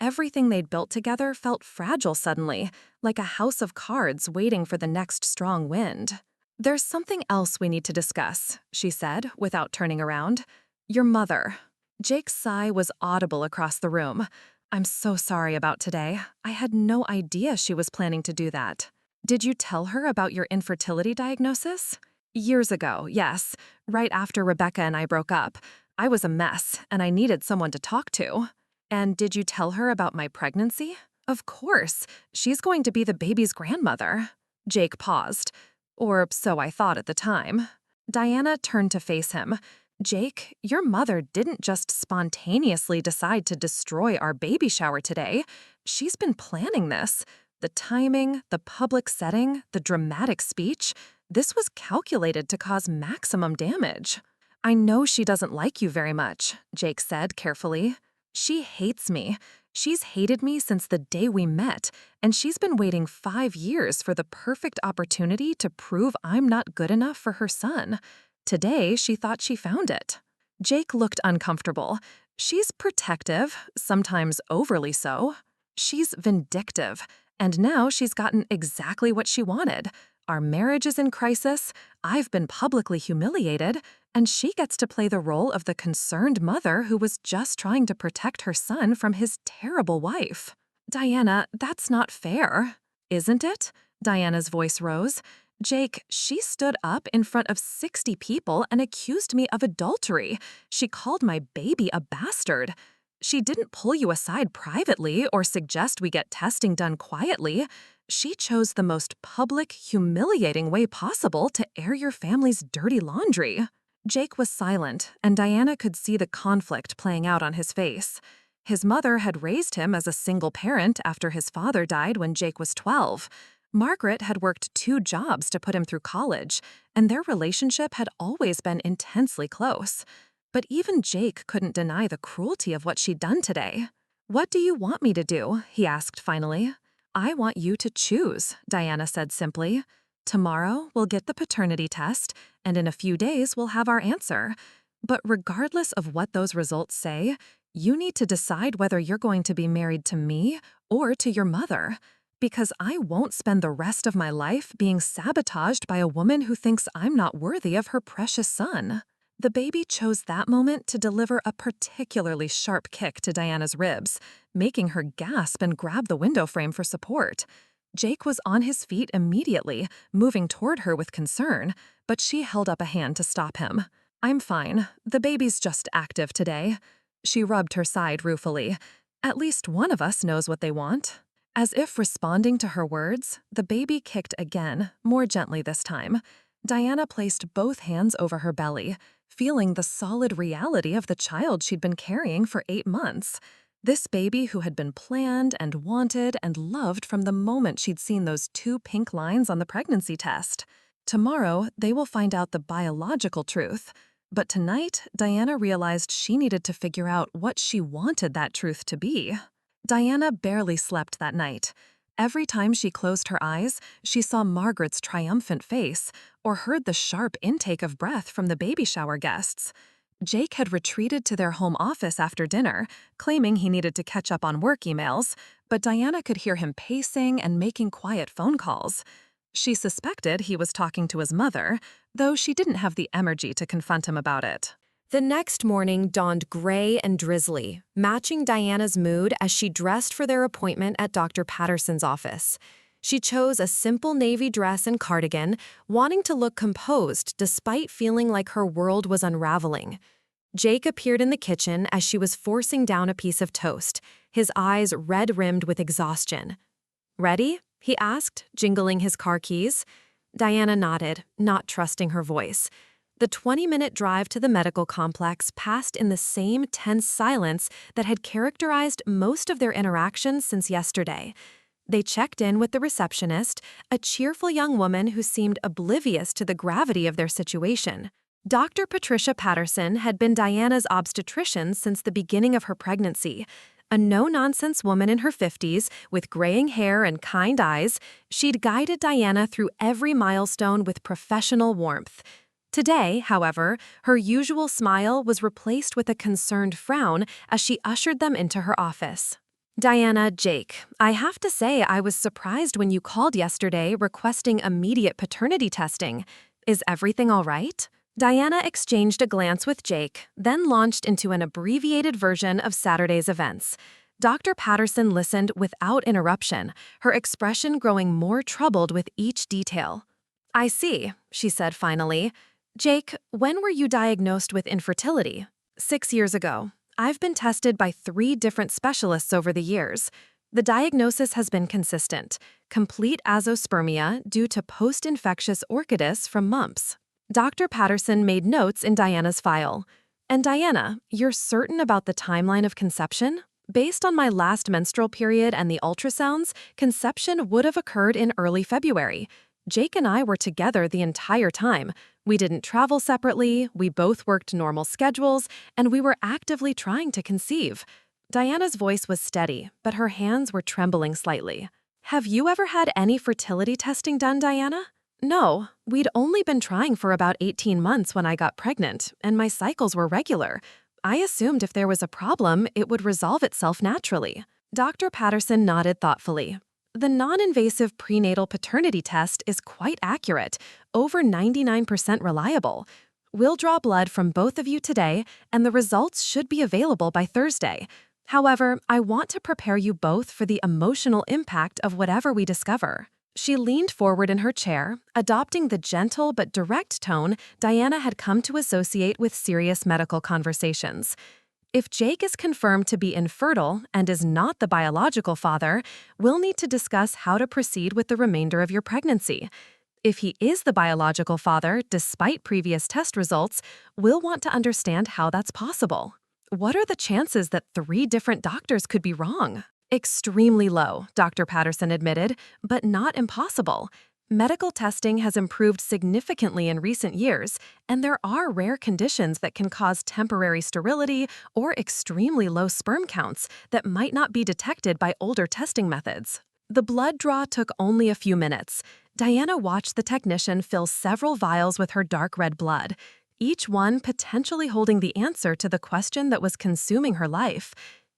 Speaker 2: Everything they'd built together felt fragile suddenly, like a house of cards waiting for the next strong wind. "There's something else we need to discuss," she said, without turning around. "Your mother." Jake's sigh was audible across the room. "I'm so sorry about today. I had no idea she was planning to do that." "Did you tell her about your infertility diagnosis?" "Years ago, yes. Right after Rebecca and I broke up. I was a mess, and I needed someone to talk to." "And did you tell her about my pregnancy?" "Of course. She's going to be the baby's grandmother." Jake paused. "Or so I thought at the time." Diana turned to face him. "Jake, your mother didn't just spontaneously decide to destroy our baby shower today. She's been planning this. The timing, the public setting, the dramatic speech, this was calculated to cause maximum damage." "I know she doesn't like you very much," Jake said carefully. "She hates me. She's hated me since the day we met, and she's been waiting 5 years for the perfect opportunity to prove I'm not good enough for her son. Today, she thought she found it." Jake looked uncomfortable. "She's protective, sometimes overly so. She's vindictive, and now she's gotten exactly what she wanted. Our marriage is in crisis, I've been publicly humiliated, and she gets to play the role of the concerned mother who was just trying to protect her son from his terrible wife." "Diana, that's not fair." "Isn't it?" Diana's voice rose. "Jake, she stood up in front of 60 people and accused me of adultery. She called my baby a bastard. She didn't pull you aside privately or suggest we get testing done quietly. She chose the most public, humiliating way possible to air your family's dirty laundry." Jake was silent, and Diana could see the conflict playing out on his face. His mother had raised him as a single parent after his father died when Jake was 12. Margaret had worked 2 jobs to put him through college, and their relationship had always been intensely close. But even Jake couldn't deny the cruelty of what she'd done today. "What do you want me to do?" he asked finally. "I want you to choose," Diana said simply. "Tomorrow, we'll get the paternity test, and in a few days, we'll have our answer. But regardless of what those results say, you need to decide whether you're going to be married to me or to your mother. Because I won't spend the rest of my life being sabotaged by a woman who thinks I'm not worthy of her precious son." The baby chose that moment to deliver a particularly sharp kick to Diana's ribs, making her gasp and grab the window frame for support. Jake was on his feet immediately, moving toward her with concern, but she held up a hand to stop him. "I'm fine. The baby's just active today." She rubbed her side ruefully. "At least one of us knows what they want." As if responding to her words, the baby kicked again, more gently this time. Diana placed both hands over her belly, feeling the solid reality of the child she'd been carrying for 8 months. This baby who had been planned and wanted and loved from the moment she'd seen those 2 pink lines on the pregnancy test. Tomorrow, they will find out the biological truth. But tonight, Diana realized she needed to figure out what she wanted that truth to be. Diana barely slept that night. Every time she closed her eyes, she saw Margaret's triumphant face or heard the sharp intake of breath from the baby shower guests. Jake had retreated to their home office after dinner, claiming he needed to catch up on work emails, but Diana could hear him pacing and making quiet phone calls. She suspected he was talking to his mother, though she didn't have the energy to confront him about it. The next morning dawned gray and drizzly, matching Diana's mood as she dressed for their appointment at Dr. Patterson's office. She chose a simple navy dress and cardigan, wanting to look composed despite feeling like her world was unraveling. Jake appeared in the kitchen as she was forcing down a piece of toast, his eyes red-rimmed with exhaustion. "Ready?" he asked, jingling his car keys. Diana nodded, not trusting her voice.
Speaker 1: The 20-minute drive to the medical complex passed in the same tense silence that had characterized most of their interactions since yesterday. They checked in with the receptionist, a cheerful young woman who seemed oblivious to the gravity of their situation. Dr. Patricia Patterson had been Diana's obstetrician since the beginning of her pregnancy. A no-nonsense woman in her 50s, with graying hair and kind eyes, she'd guided Diana through every milestone with professional warmth. Today, however, her usual smile was replaced with a concerned frown as she ushered them into her office. "Diana, Jake, I have to say I was surprised when you called yesterday requesting immediate paternity testing. Is everything all right?" Diana exchanged a glance with Jake, then launched into an abbreviated version of Saturday's events. Dr. Patterson listened without interruption, her expression growing more troubled with each detail. "I see," she said finally. "Jake, when were you diagnosed with infertility?" "6 years ago. I've been tested by 3 different specialists over the years. The diagnosis has been consistent: complete azospermia due to post-infectious orchidis from mumps." Dr. Patterson made notes in Diana's file. "And Diana, you're certain about the timeline of conception? Based on my last menstrual period and the ultrasounds, conception would have occurred in early February. Jake and I were together the entire time. We didn't travel separately, we both worked normal schedules, and we were actively trying to conceive." Diana's voice was steady, but her hands were trembling slightly. "Have you ever had any fertility testing done, Diana?" "No, we'd only been trying for about 18 months when I got pregnant, and my cycles were regular. I assumed if there was a problem, it would resolve itself naturally." Dr. Patterson nodded thoughtfully. "The non-invasive prenatal paternity test is quite accurate, over 99% reliable. We'll draw blood from both of you today, and the results should be available by Thursday. However, I want to prepare you both for the emotional impact of whatever we discover." She leaned forward in her chair, adopting the gentle but direct tone Diana had come to associate with serious medical conversations. "If Jake is confirmed to be infertile and is not the biological father, we'll need to discuss how to proceed with the remainder of your pregnancy. If he is the biological father, despite previous test results, we'll want to understand how that's possible. What are the chances that 3 different doctors could be wrong?" "Extremely low," Dr. Patterson admitted, "but not impossible. Medical testing has improved significantly in recent years, and there are rare conditions that can cause temporary sterility or extremely low sperm counts that might not be detected by older testing methods." The blood draw took only a few minutes. Diana watched the technician fill several vials with her dark red blood, each one potentially holding the answer to the question that was consuming her life.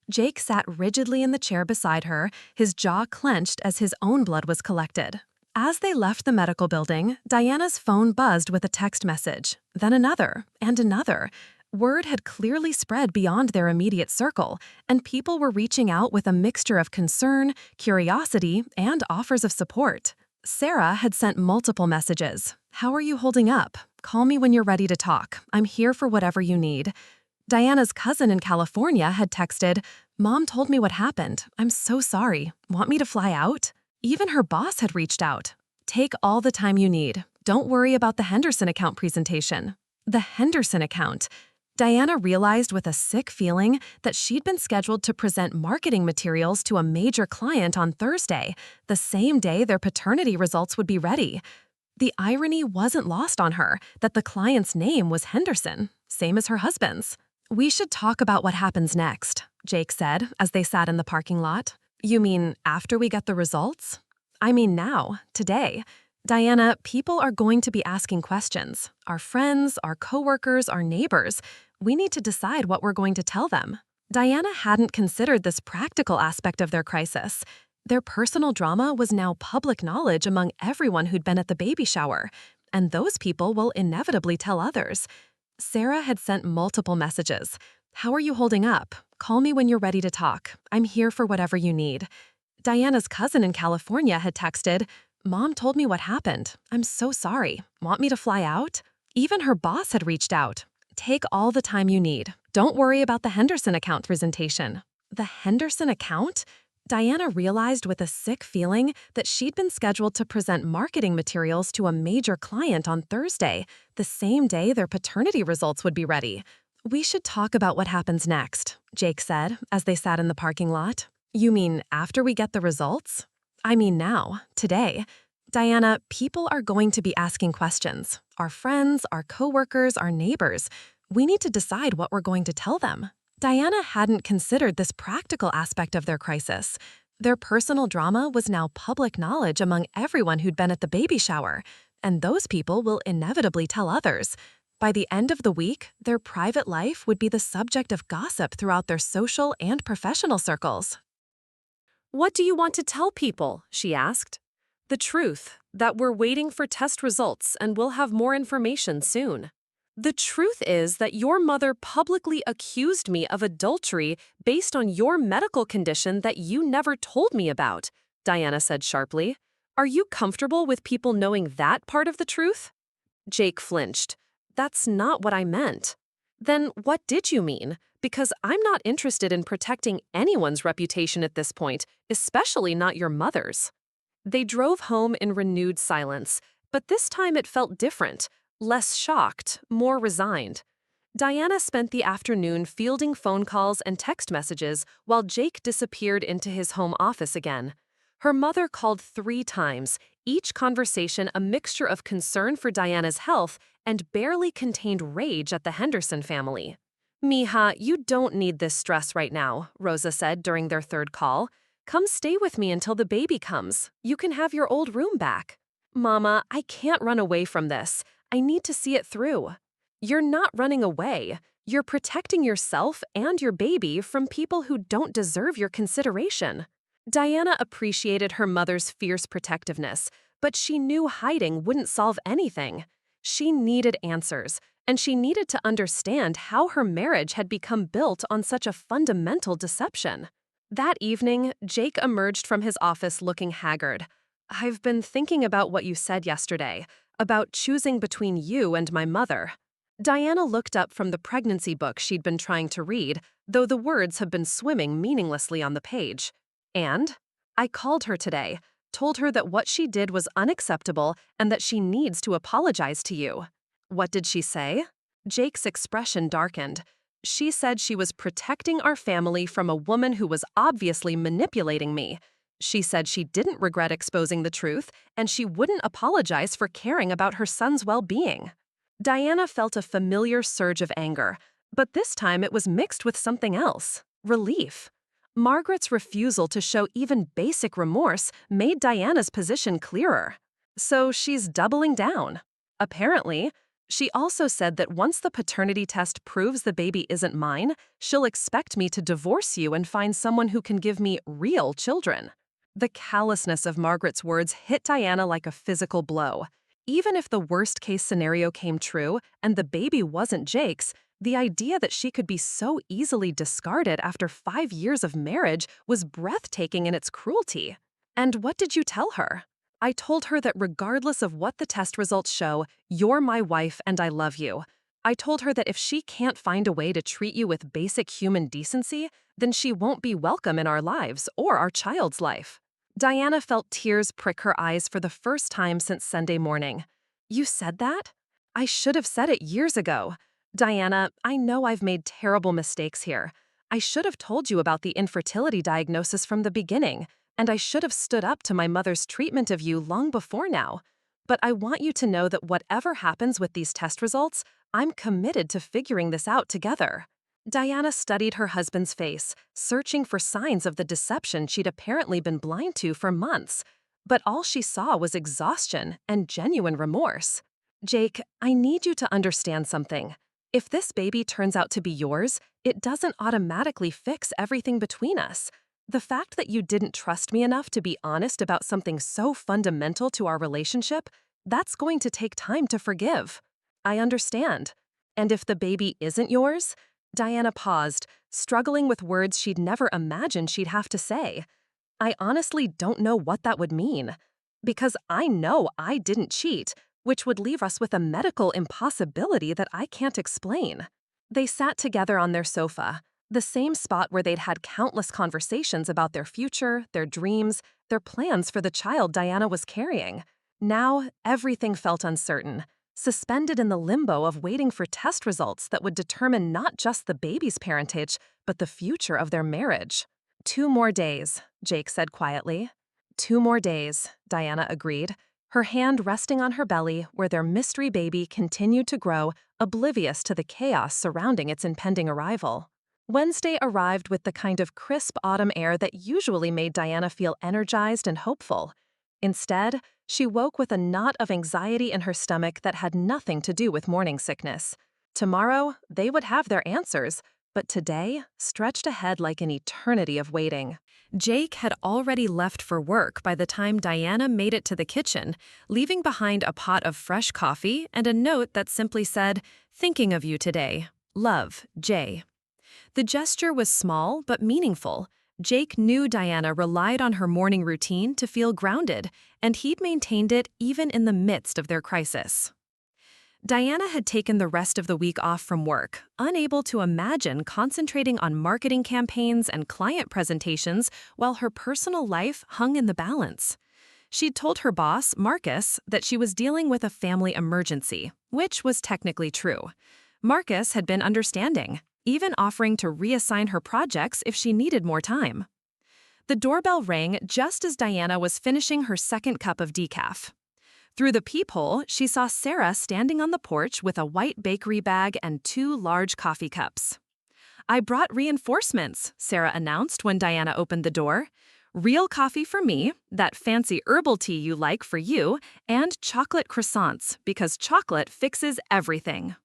Speaker 1: Jake sat rigidly in the chair beside her, his jaw clenched as his own blood was collected. As they left the medical building, Diana's phone buzzed with a text message, then another, and another. Word had clearly spread beyond their immediate circle, and people were reaching out with a mixture of concern, curiosity, and offers of support. Sarah had sent multiple messages. "How are you holding up? Call me when you're ready to talk. I'm here for whatever you need." Diana's cousin in California had texted, "Mom told me what happened. I'm so sorry. Want me to fly out?" Even her boss had reached out. "Take all the time you need. Don't worry about the Henderson account presentation." The Henderson account. Diana realized with a sick feeling that she'd been scheduled to present marketing materials to a major client on Thursday, the same day their paternity results would be ready. The irony wasn't lost on her that the client's name was Henderson, same as her husband's. "We should talk about what happens next," Jake said as they sat in the parking lot. "You mean after we get the results?" "I mean now, today. Diana, people are going to be asking questions. Our friends, our coworkers, our neighbors. We need to decide what we're going to tell them." Diana hadn't considered this practical aspect of their crisis. Their personal drama was now public knowledge among everyone who'd been at the baby shower, and those people will inevitably tell others. Sarah had sent multiple messages. "How are you holding up? Call me when you're ready to talk. I'm here for whatever you need." Diana's cousin in California had texted, "Mom told me what happened. I'm so sorry. Want me to fly out?" Even her boss had reached out. "Take all the time you need. Don't worry about the Henderson account presentation." The Henderson account?
Speaker 2: Diana realized with a sick feeling that she'd been scheduled to present marketing materials to a major client on Thursday, the same day their paternity results would be ready. "We should talk about what happens next," Jake said as they sat in the parking lot. "You mean after we get the results?" "I mean now, today. Diana, people are going to be asking questions. Our friends, our coworkers, our neighbors. We need to decide what we're going to tell them." Diana hadn't considered this practical aspect of their crisis. Their personal drama was now public knowledge among everyone who'd been at the baby shower, and those people will inevitably tell others. By the end of the week, their private life would be the subject of gossip throughout their social and professional circles.
Speaker 1: "What do you want to tell people?" she asked. "The truth, that we're waiting for test results and we'll have more information soon. The truth is that your mother publicly accused me of adultery based on your medical condition that you never told me about," Diana said sharply. "Are you comfortable with people knowing that part of the truth?" Jake flinched. "That's not what I meant." "Then what did you mean? Because I'm not interested in protecting anyone's reputation at this point, especially not your mother's." They drove home in renewed silence, but this time it felt different, less shocked, more resigned. Diana spent the afternoon fielding phone calls and text messages while Jake disappeared into his home office again. Her mother called 3 times, each conversation a mixture of concern for Diana's health and barely contained rage at the Henderson family. "Mija, you don't need this stress right now," Rosa said during their third call. "Come stay with me until the baby comes. You can have your old room back." "Mama, I can't run away from this. I need to see it through." "You're not running away. You're protecting yourself and your baby from people who don't deserve your consideration." Diana appreciated her mother's fierce protectiveness, but she knew hiding wouldn't solve anything. She needed answers, and she needed to understand how her marriage had become built on such a fundamental deception. That evening, Jake emerged from his office looking haggard. "I've been thinking about what you said yesterday, about choosing between you and my mother." Diana looked up from the pregnancy book she'd been trying to read, though the words had been swimming meaninglessly on the page. "And? I called her today, told her that what she did was unacceptable and that she needs to apologize to you." "What did she say?" Jake's expression darkened. "She said she was protecting our family from a woman who was obviously manipulating me. She said she didn't regret exposing the truth, and she wouldn't apologize for caring about her son's well-being." Diana felt a familiar surge of anger, but this time it was mixed with something else: relief. Margaret's refusal to show even basic remorse made Diana's position clearer. So she's doubling down. Apparently, she also said that once the paternity test proves the baby isn't mine, she'll expect me to divorce you and find someone who can give me real children. The callousness of Margaret's words hit Diana like a physical blow. Even if the worst-case scenario came true and the baby wasn't Jake's, the idea that she could be so easily discarded after 5 years of marriage was breathtaking in its cruelty. "And what did you tell her?" "I told her that regardless of what the test results show, you're my wife and I love you. I told her that if she can't find a way to treat you with basic human decency, then she won't be welcome in our lives or our child's life." Diana felt tears prick her eyes for the first time since Sunday morning. "You said that? I should have said it years ago. Diana, I know I've made terrible mistakes here. I should have told you about the infertility diagnosis from the beginning, and I should have stood up to my mother's treatment of you long before now. But I want you to know that whatever happens with these test results, I'm committed to figuring this out together." Diana studied her husband's face, searching for signs of the deception she'd apparently been blind to for months. But all she saw was exhaustion and genuine remorse. "Jake, I need you to understand something. If this baby turns out to be yours, it doesn't automatically fix everything between us. The fact that you didn't trust me enough to be honest about something so fundamental to our relationship, that's going to take time to forgive. I understand. And if the baby isn't yours?" Diana paused, struggling with words she'd never imagined she'd have to say. "I honestly don't know what that would mean. Because I know I didn't cheat, which would leave us with a medical impossibility that I can't explain." They sat together on their sofa,
Speaker 2: The same spot where they'd had countless conversations about their future, their dreams, their plans for the child Diana was carrying. Now, everything felt uncertain, suspended in the limbo of waiting for test results that would determine not just the baby's parentage, but the future of their marriage. 2 more days, Jake said quietly. 2 more days, Diana agreed, her hand resting on her belly where their mystery baby continued to grow, oblivious to the chaos surrounding its impending arrival. Wednesday arrived with the kind of crisp autumn air that usually made Diana feel energized and hopeful. Instead, she woke with a knot of anxiety in her stomach that had nothing to do with morning sickness. Tomorrow, they would have their answers, but today stretched ahead like an eternity of waiting.
Speaker 1: Jake had already left for work by the time Diana made it to the kitchen, leaving behind a pot of fresh coffee and a note that simply said, "Thinking of you today. Love, Jay." The gesture was small but meaningful. Jake knew Diana relied on her morning routine to feel grounded, and he'd maintained it even in the midst of their crisis. Diana had taken the rest of the week off from work, unable to imagine concentrating on marketing campaigns and client presentations while her personal life hung in the balance. She'd told her boss, Marcus, that she was dealing with a family emergency, which was technically true. Marcus had been understanding, even offering to reassign her projects if she needed more time. The doorbell rang just as Diana was finishing her second cup of decaf. Through the peephole, she saw Sarah standing on the porch with a white bakery bag and 2 large coffee cups. "I brought reinforcements," Sarah announced when Diana opened the door. "Real coffee for me, that fancy herbal tea you like for you, and chocolate croissants, because chocolate fixes everything."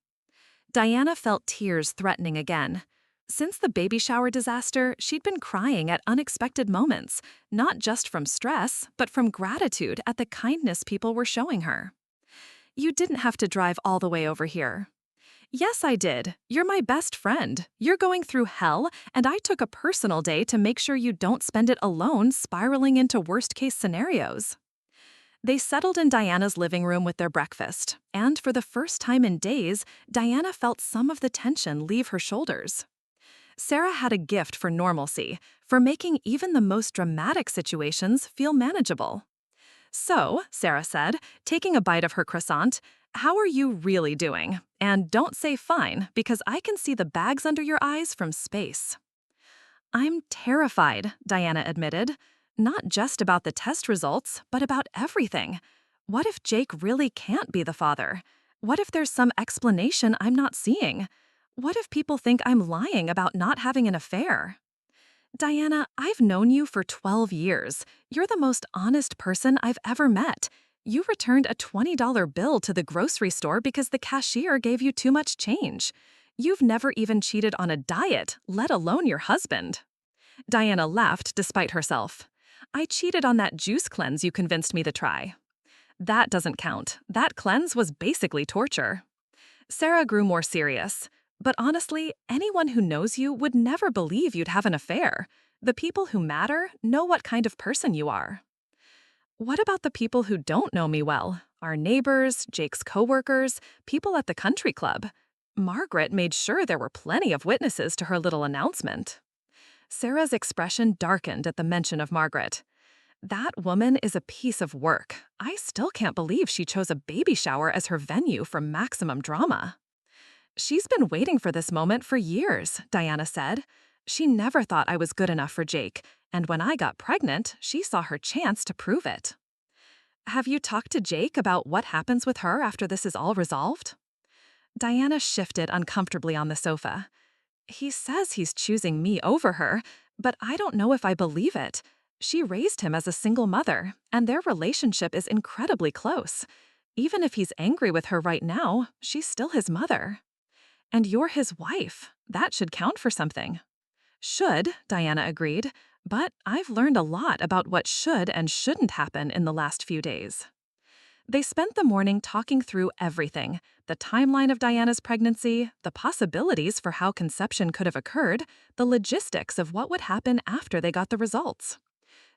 Speaker 1: Diana felt tears threatening again. Since the baby shower disaster, she'd been crying at unexpected moments, not just from stress, but from gratitude at the kindness people were showing her. "You didn't have to drive all the way over here." "Yes, I did. You're my best friend. You're going through hell, and I took a personal day to make sure you don't spend it alone spiraling into worst-case scenarios." They settled in Diana's living room with their breakfast, and for the first time in days, Diana felt some of the tension leave her shoulders. Sarah had a gift for normalcy, for making even the most dramatic situations feel manageable. "So," Sarah said, taking a bite of her croissant, "how are you really doing? And don't say fine, because I can see the bags under your eyes from space." "I'm terrified," Diana admitted. "Not just about the test results, but about everything. What if Jake really can't be the father? What if there's some explanation I'm not seeing? What if people think I'm lying about not having an affair?" "Diana, I've known you for 12 years. You're the most honest person I've ever met. You returned a $20 bill to the grocery store because the cashier gave you too much change. You've never even cheated on a diet, let alone your husband." Diana laughed despite herself. "I cheated on that juice cleanse you convinced me to try." "That doesn't count. That cleanse was basically torture." Sarah grew more serious. "But honestly, anyone who knows you would never believe you'd have an affair. The people who matter know what kind of person you are." "What about the people who don't know me well? Our neighbors, Jake's coworkers, people at the country club? Margaret made sure there were plenty of witnesses to her little announcement." Sarah's expression darkened at the mention of Margaret. "That woman is a piece of work. I still can't believe she chose a baby shower as her venue for maximum drama." "She's been waiting for this moment for years," Diana said. "She never thought I was good enough for Jake, and when I got pregnant, she saw her chance to prove it." "Have you talked to Jake about what happens with her after this is all resolved?" Diana shifted uncomfortably on the sofa. "He says he's choosing me over her, but I don't know if I believe it. She raised him as a single mother, and their relationship is incredibly close. Even if he's angry with her right now, she's still his mother. And you're his wife. That should count for something." "Should," Diana agreed, "but I've learned a lot about what should and shouldn't happen in the last few days." They spent the morning talking through everything: the timeline of Diana's pregnancy, the possibilities for how conception could have occurred, the logistics of what would happen after they got the results.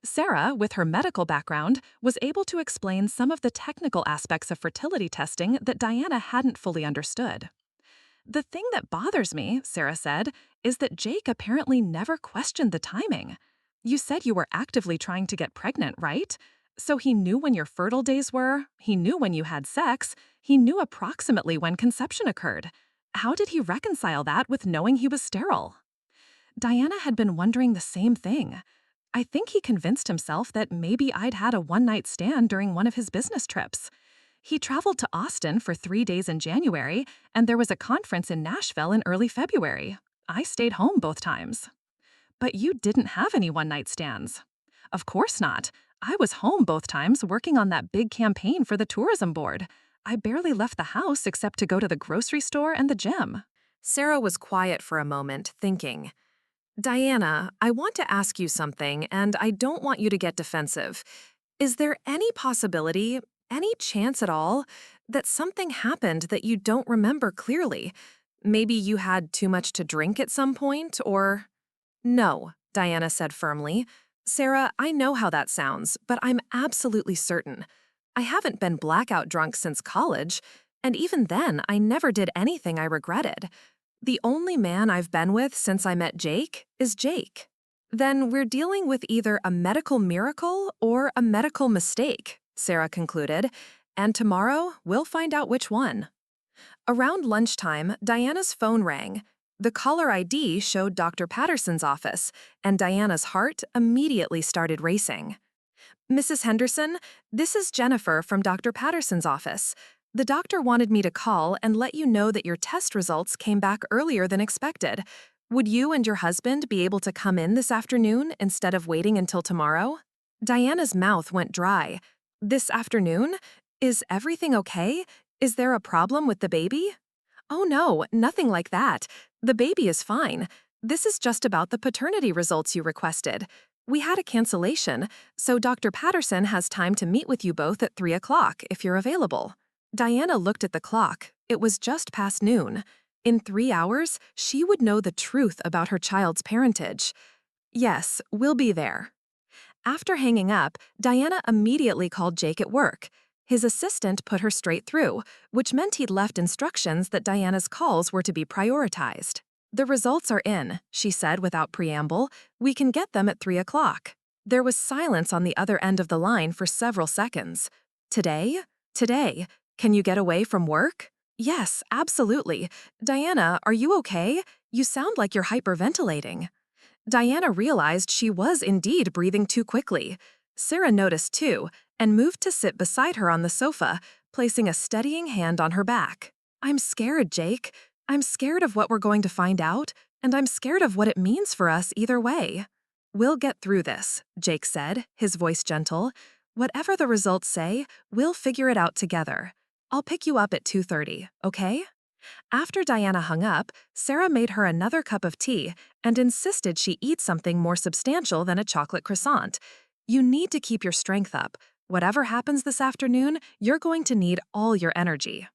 Speaker 1: Sarah, with her medical background, was able to explain some of the technical aspects of fertility testing that Diana hadn't fully understood.
Speaker 2: The thing that bothers me, Sarah said, is that Jake apparently never questioned the timing. You said you were actively trying to get pregnant, right? So he knew when your fertile days were, he knew when you had sex, he knew approximately when conception occurred. How did he reconcile that with knowing he was sterile? Diana had been wondering the same thing. I think he convinced himself that maybe I'd had a one-night stand during one of his business trips. He traveled to Austin for 3 days in January, and there was a conference in Nashville in early February. I stayed home both times. But you didn't have any one-night stands. Of course not. I was home both times working on that big campaign for the tourism board. I barely left the house except to go to the grocery store and the gym.
Speaker 1: Sarah was quiet for a moment, thinking. Diana, I want to ask you something, and I don't want you to get defensive. Is there any possibility, any chance at all, that something happened that you don't remember clearly? Maybe you had too much to drink at some point, or… No, Diana said firmly. Sarah, I know how that sounds, but I'm absolutely certain. I haven't been blackout drunk since college, and even then, I never did anything I regretted. The only man I've been with since I met Jake is Jake. Then we're dealing with either a medical miracle or a medical mistake, Sarah concluded, and tomorrow we'll find out which one. Around lunchtime, Diana's phone rang. The caller ID showed Dr. Patterson's office, and Diana's heart immediately started racing. Mrs. Henderson, this is Jennifer from Dr. Patterson's office. The doctor wanted me to call and let you know that your test results came back earlier than expected. Would you and your husband be able to come in this afternoon instead of waiting until tomorrow? Diana's mouth went dry. This afternoon? Is everything okay? Is there a problem with the baby? Oh no, nothing like that. The baby is fine. This is just about the paternity results you requested. We had a cancellation, so Dr. Patterson has time to meet with you both at 3 o'clock if you're available. Diana looked at the clock. It was just past noon. In 3 hours, she would know the truth about her child's parentage. Yes, we'll be there. After hanging up, Diana immediately called Jake at work. His assistant put her straight through, which meant he'd left instructions that Diana's calls were to be prioritized. The results are in, she said without preamble. We can get them at 3 o'clock. There was silence on the other end of the line for several seconds. Today? Today. Can you get away from work? Yes, absolutely. Diana, are you okay? You sound like you're hyperventilating. Diana realized she was indeed breathing too quickly. Sarah noticed too, and moved to sit beside her on the sofa, placing a steadying hand on her back. I'm scared, Jake. I'm scared of what we're going to find out, and I'm scared of what it means for us either way. We'll get through this, Jake said, his voice gentle. Whatever the results say, we'll figure it out together. I'll pick you up at 2:30, okay? After Diana hung up, Sarah made her another cup of tea and insisted she eat something more substantial than a chocolate croissant. You need to keep your strength up. Whatever happens this afternoon, you're going to need all your energy.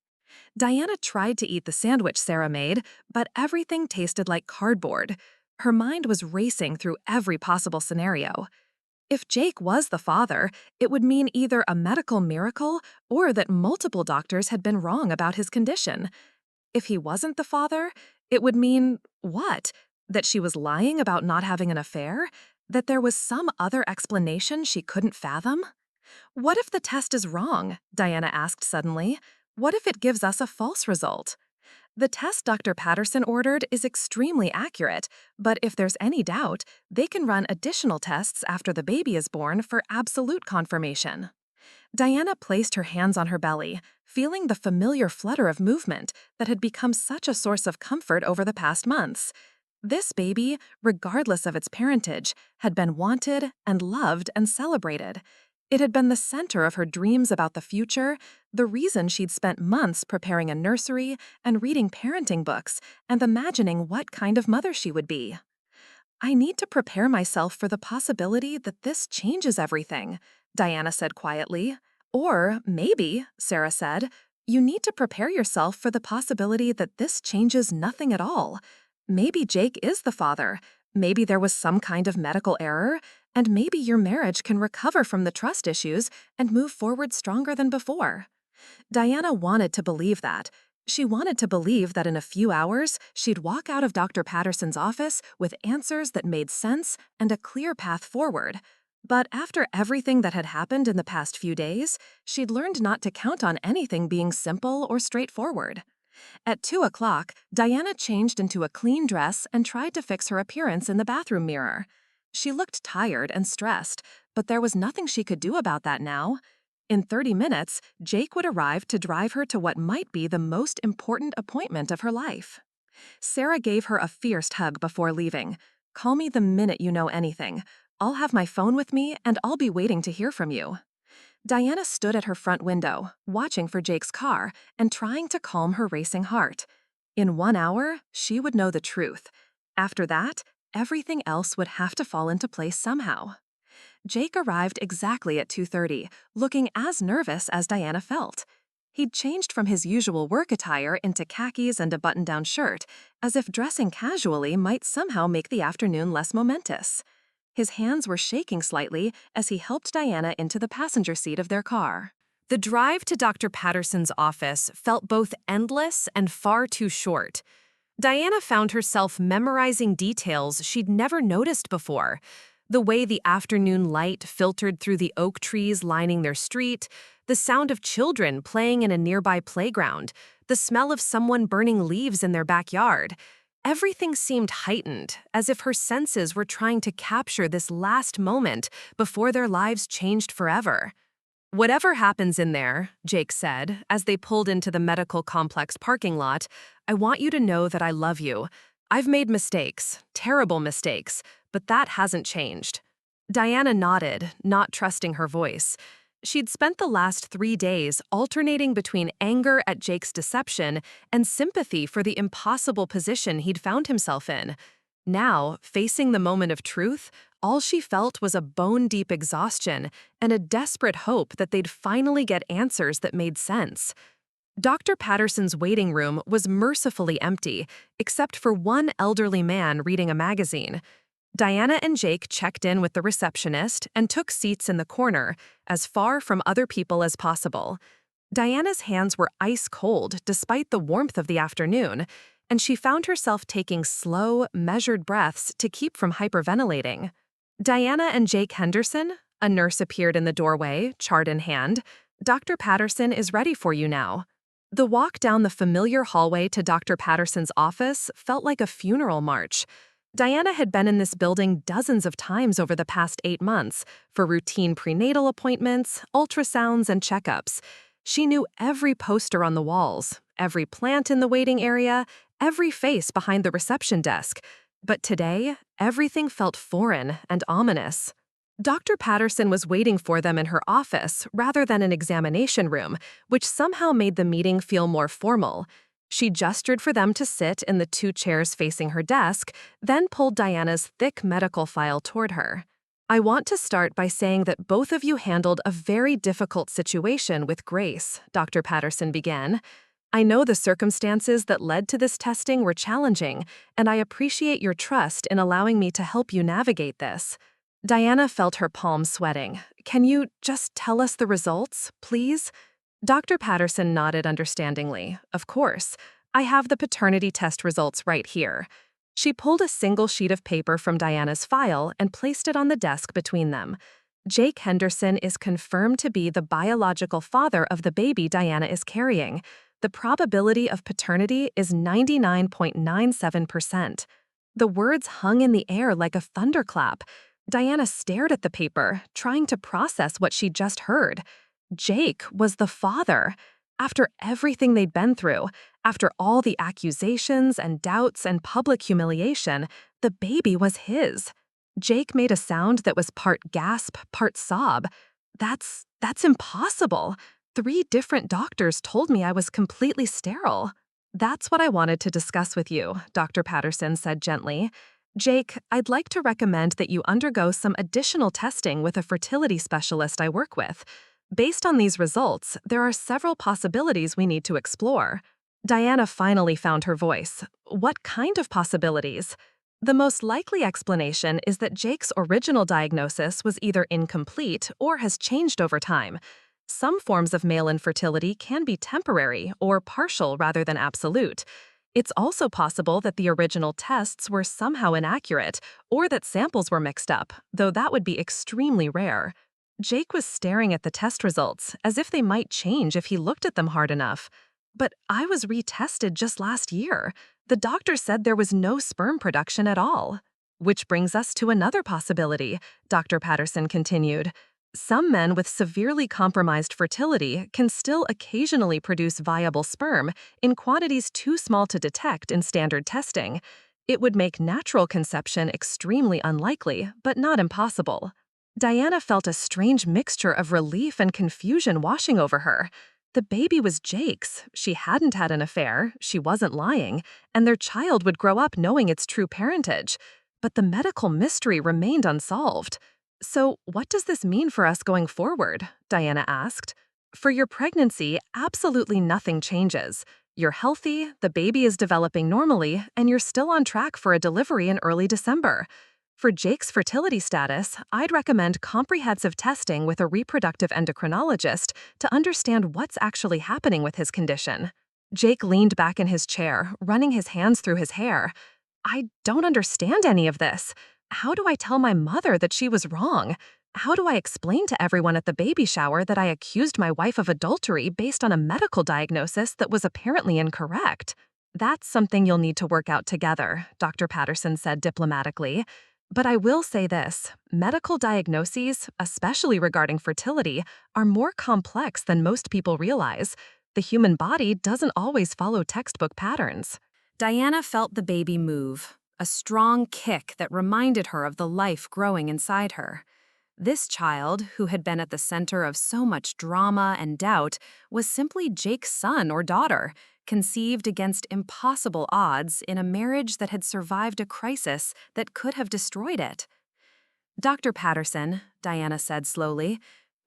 Speaker 1: Diana tried to eat the sandwich Sarah made, but everything tasted like cardboard. Her mind was racing through every possible scenario. If Jake was the father, it would mean either a medical miracle or that multiple doctors had been wrong about his condition. If he wasn't the father, it would mean what? That she was lying about not having an affair? That there was some other explanation she couldn't fathom? What if the test is wrong? Diana asked suddenly. What if it gives us a false result? The test Dr. Patterson ordered is extremely accurate, but if there's any doubt, they can run additional tests after the baby is born for absolute confirmation. Diana placed her hands on her belly, feeling the familiar flutter of movement that had become such a source of comfort over the past months. This baby, regardless of its parentage, had been wanted and loved and celebrated. It had been the center of her dreams about the future, the reason she'd spent months preparing a nursery and reading parenting books and imagining what kind of mother she would be. I need to prepare myself for the possibility that this changes everything, Diana said quietly. Or maybe, Sarah said, you need to prepare yourself for the possibility that this changes nothing at all. Maybe Jake is the father. Maybe there was some kind of medical error, and maybe your marriage can recover from the trust issues and move forward stronger than before. Diana wanted to believe that.
Speaker 2: She wanted to believe that in a few hours, she'd walk out of Dr. Patterson's office with answers that made sense and a clear path forward. But after everything that had happened in the past few days, she'd learned not to count on anything being simple or straightforward. At 2 o'clock, Diana changed into a clean dress and tried to fix her appearance in the bathroom mirror. She looked tired and stressed, but there was nothing she could do about that now. In 30 minutes, Jake would arrive to drive her to what might be the most important appointment of her life. Sarah gave her a fierce hug before leaving. "Call me the minute you know anything. I'll have my phone with me and I'll be waiting to hear from you." Diana stood at her front window, watching for Jake's car and trying to calm her racing heart. In 1 hour, she would know the truth. After that, everything else would have to fall into place somehow. Jake arrived exactly at 2:30, looking as nervous as Diana felt. He'd changed from his usual work attire into khakis and a button-down shirt, as if dressing casually might somehow make the afternoon less momentous. His hands were shaking slightly as he helped Diana into the passenger seat of their car.
Speaker 1: The drive to Dr. Patterson's office felt both endless and far too short. Diana found herself memorizing details she'd never noticed before. The way the afternoon light filtered through the oak trees lining their street, the sound of children playing in a nearby playground, the smell of someone burning leaves in their backyard. Everything seemed heightened, as if her senses were trying to capture this last moment before their lives changed forever. "Whatever happens in there," Jake said, as they pulled into the medical complex parking lot, "I want you to know that I love you. I've made mistakes, terrible mistakes, but that hasn't changed." Diana nodded, not trusting her voice. She'd spent the last 3 days alternating between anger at Jake's deception and sympathy for the impossible position he'd found himself in. Now, facing the moment of truth, all she felt was a bone-deep exhaustion and a desperate hope that they'd finally get answers that made sense. Dr. Patterson's waiting room was mercifully empty, except for one elderly man reading a magazine. Diana and Jake checked in with the receptionist and took seats in the corner, as far from other people as possible. Diana's hands were ice cold despite the warmth of the afternoon, and she found herself taking slow, measured breaths to keep from hyperventilating. "Diana and Jake Henderson?" A nurse appeared in the doorway, chart in hand. "Dr. Patterson is ready for you now." The walk down the familiar hallway to Dr. Patterson's office felt like a funeral march. Diana had been in this building dozens of times over the past 8 months for routine prenatal appointments, ultrasounds, and checkups. She knew every poster on the walls, every plant in the waiting area, every face behind the reception desk. But today, everything felt foreign and ominous. Dr. Patterson was waiting for them in her office rather than an examination room, which somehow made the meeting feel more formal. She gestured for them to sit in the 2 chairs facing her desk, then pulled Diana's thick medical file toward her. "I want to start by saying that both of you handled a very difficult situation with grace," Dr. Patterson began. "I know the circumstances that led to this testing were challenging, and I appreciate your trust in allowing me to help you navigate this." Diana felt her palms sweating. "Can you just tell us the results, please?" Dr. Patterson nodded understandingly. "Of course. I have the paternity test results right here." She pulled a single sheet of paper from Diana's file and placed it on the desk between them. "Jake Henderson is confirmed to be the biological father of the baby Diana is carrying. The probability of paternity is 99.97%. The words hung in the air like a thunderclap. Diana stared at the paper, trying to process what she'd just heard. Jake was the father. After everything they'd been through, after all the accusations and doubts and public humiliation, the baby was his. Jake made a sound that was part gasp, part sob. That's impossible. 3 different doctors told me I was completely sterile." "That's what I wanted to discuss with you," Dr. Patterson said gently. "Jake, I'd like to recommend that you undergo some additional testing with a fertility specialist I work with. Based on these results, there are several possibilities we need to explore." Diana finally found her voice. "What kind of possibilities?" "The most likely explanation is that Jake's original diagnosis was either incomplete or has changed over time.
Speaker 2: Some forms of male infertility can be temporary or partial rather than absolute. It's also possible that the original tests were somehow inaccurate or that samples were mixed up, though that would be extremely rare. Jake was staring at the test results as if they might change if he looked at them hard enough. But I was retested just last year. The doctor said there was no sperm production at all. Which brings us to another possibility, Dr. Patterson continued. Some men with severely compromised fertility can still occasionally produce viable sperm in quantities too small to detect in standard testing. It would make natural conception extremely unlikely, but not impossible. Diana felt a strange mixture of relief and confusion washing over her. The baby was Jake's, she hadn't had an affair, she wasn't lying, and their child would grow up knowing its true parentage. But the medical mystery remained unsolved. So, what does this mean for us going forward? Diana asked. For your pregnancy, absolutely nothing changes. You're healthy, the baby is developing normally, and you're still on track for a delivery in early December. For Jake's fertility status, I'd recommend comprehensive testing with a reproductive endocrinologist to understand what's actually happening with his condition. Jake leaned back in his chair, running his hands through his hair. I don't understand any of this. How do I tell my mother that she was wrong? How do I explain to everyone at the baby shower that I accused my wife of adultery based on a medical diagnosis that was apparently incorrect? That's something you'll need to work out together, Dr. Patterson said diplomatically. But I will say this, medical diagnoses, especially regarding fertility, are more complex than most people realize. The human body doesn't always follow textbook patterns.
Speaker 1: Diana felt the baby move, a strong kick that reminded her of the life growing inside her. This child, who had been at the center of so much drama and doubt, was simply Jake's son or daughter, conceived against impossible odds in a marriage that had survived a crisis that could have destroyed it. Dr. Patterson, Diana said slowly,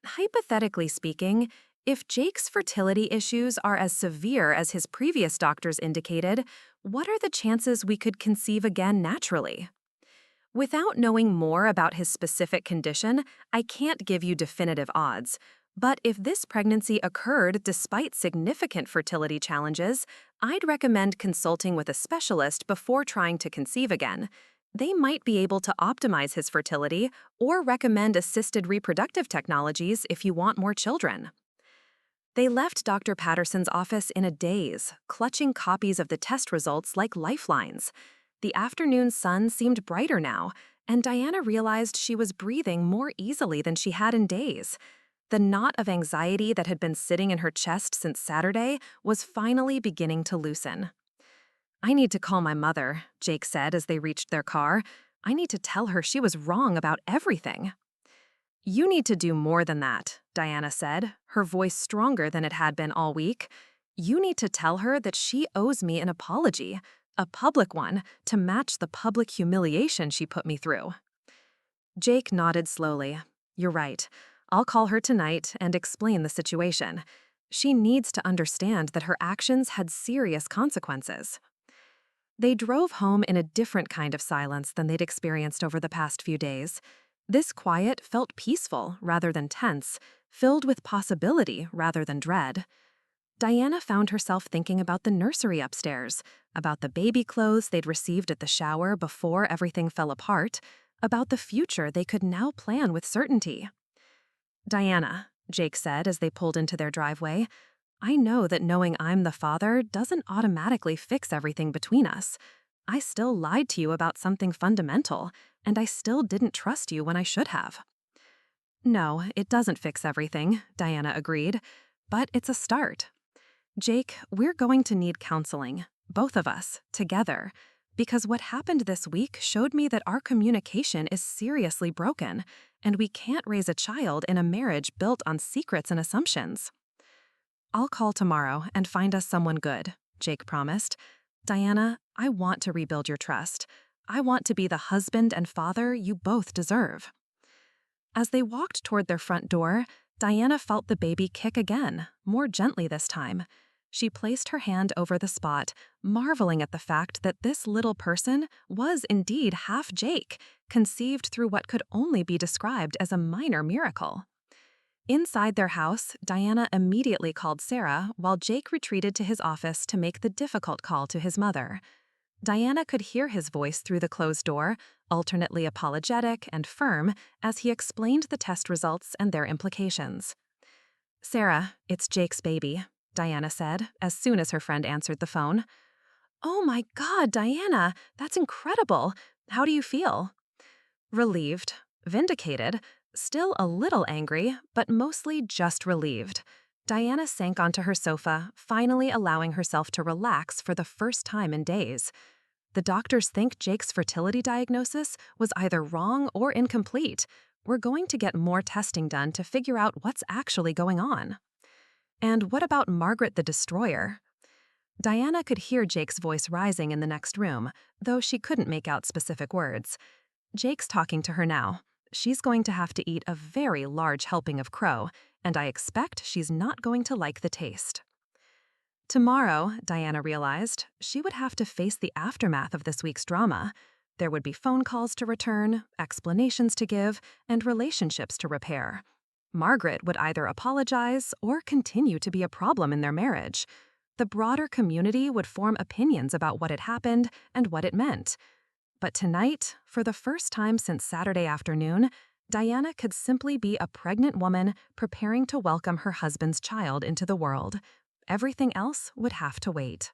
Speaker 1: hypothetically speaking, if Jake's fertility issues are as severe as his previous doctors indicated, what are the chances we could conceive again naturally? Without knowing more about his specific condition, I can't give you definitive odds. But if this pregnancy occurred despite significant fertility challenges, I'd recommend consulting with a specialist before trying to conceive again. They might be able to optimize his fertility or recommend assisted reproductive technologies if you want more children. They left Dr. Patterson's office in a daze, clutching copies of the test results like lifelines. The afternoon sun seemed brighter now, and Diana realized she was breathing more easily than she had in days. The knot of anxiety that had been sitting in her chest since Saturday was finally beginning to loosen. I need to call my mother, Jake said as they reached their car. I need to tell her she was wrong about everything. You need to do more than that, Diana said, her voice stronger than it had been all week. You need to tell her that she owes me an apology, a public one, to match the public humiliation she put me through. Jake nodded slowly. You're right. I'll call her tonight and explain the situation. She needs to understand that her actions had serious consequences. They drove home in a different kind of silence than they'd experienced over the past few days. This quiet felt peaceful rather than tense, filled with possibility rather than dread. Diana found herself thinking about the nursery upstairs, about the baby clothes they'd received at the shower before everything fell apart, about the future they could now plan with certainty. Diana, Jake said as they pulled into their driveway, I know that knowing I'm the father doesn't automatically fix everything between us. I still lied to you about something fundamental, and I still didn't trust you when I should have. No, it doesn't fix everything, Diana agreed, but it's a start. Jake, we're going to need counseling, both of us, together, because what happened this week showed me that our communication is seriously broken, and we can't raise a child in a marriage built on secrets and assumptions. I'll call tomorrow and find us someone good, Jake promised. Diana, I want to rebuild your trust. I want to be the husband and father you both deserve. As they walked toward their front door, Diana felt the baby kick again, more gently this time. She placed her hand over the spot, marveling at the fact that this little person was indeed half Jake, conceived through what could only be described as a minor miracle.
Speaker 2: Inside their house, Diana immediately called Sarah while Jake retreated to his office to make the difficult call to his mother. Diana could hear his voice through the closed door, alternately apologetic and firm, as he explained the test results and their implications. "Sarah, it's Jake's baby," Diana said, as soon as her friend answered the phone. "Oh my God, Diana, that's incredible. How do you feel?" Relieved, vindicated, still a little angry, but mostly just relieved. Diana sank onto her sofa, finally allowing herself to relax for the first time in days. The doctors think Jake's fertility diagnosis was either wrong or incomplete. We're going to get more testing done to figure out what's actually going on. And what about Margaret the Destroyer? Diana could hear Jake's voice rising in the next room, though she couldn't make out specific words. Jake's talking to her now. She's going to have to eat a very large helping of crow, and I expect she's not going to like the taste. Tomorrow, Diana realized, she would have to face the aftermath of this week's drama. There would be phone calls to return, explanations to give, and relationships to repair. Margaret would either apologize or continue to be a problem in their marriage. The broader community would form opinions about what had happened and what it meant. But tonight, for the first time since Saturday afternoon, Diana could simply be a pregnant woman preparing to welcome her husband's child into the world. Everything else would have to wait.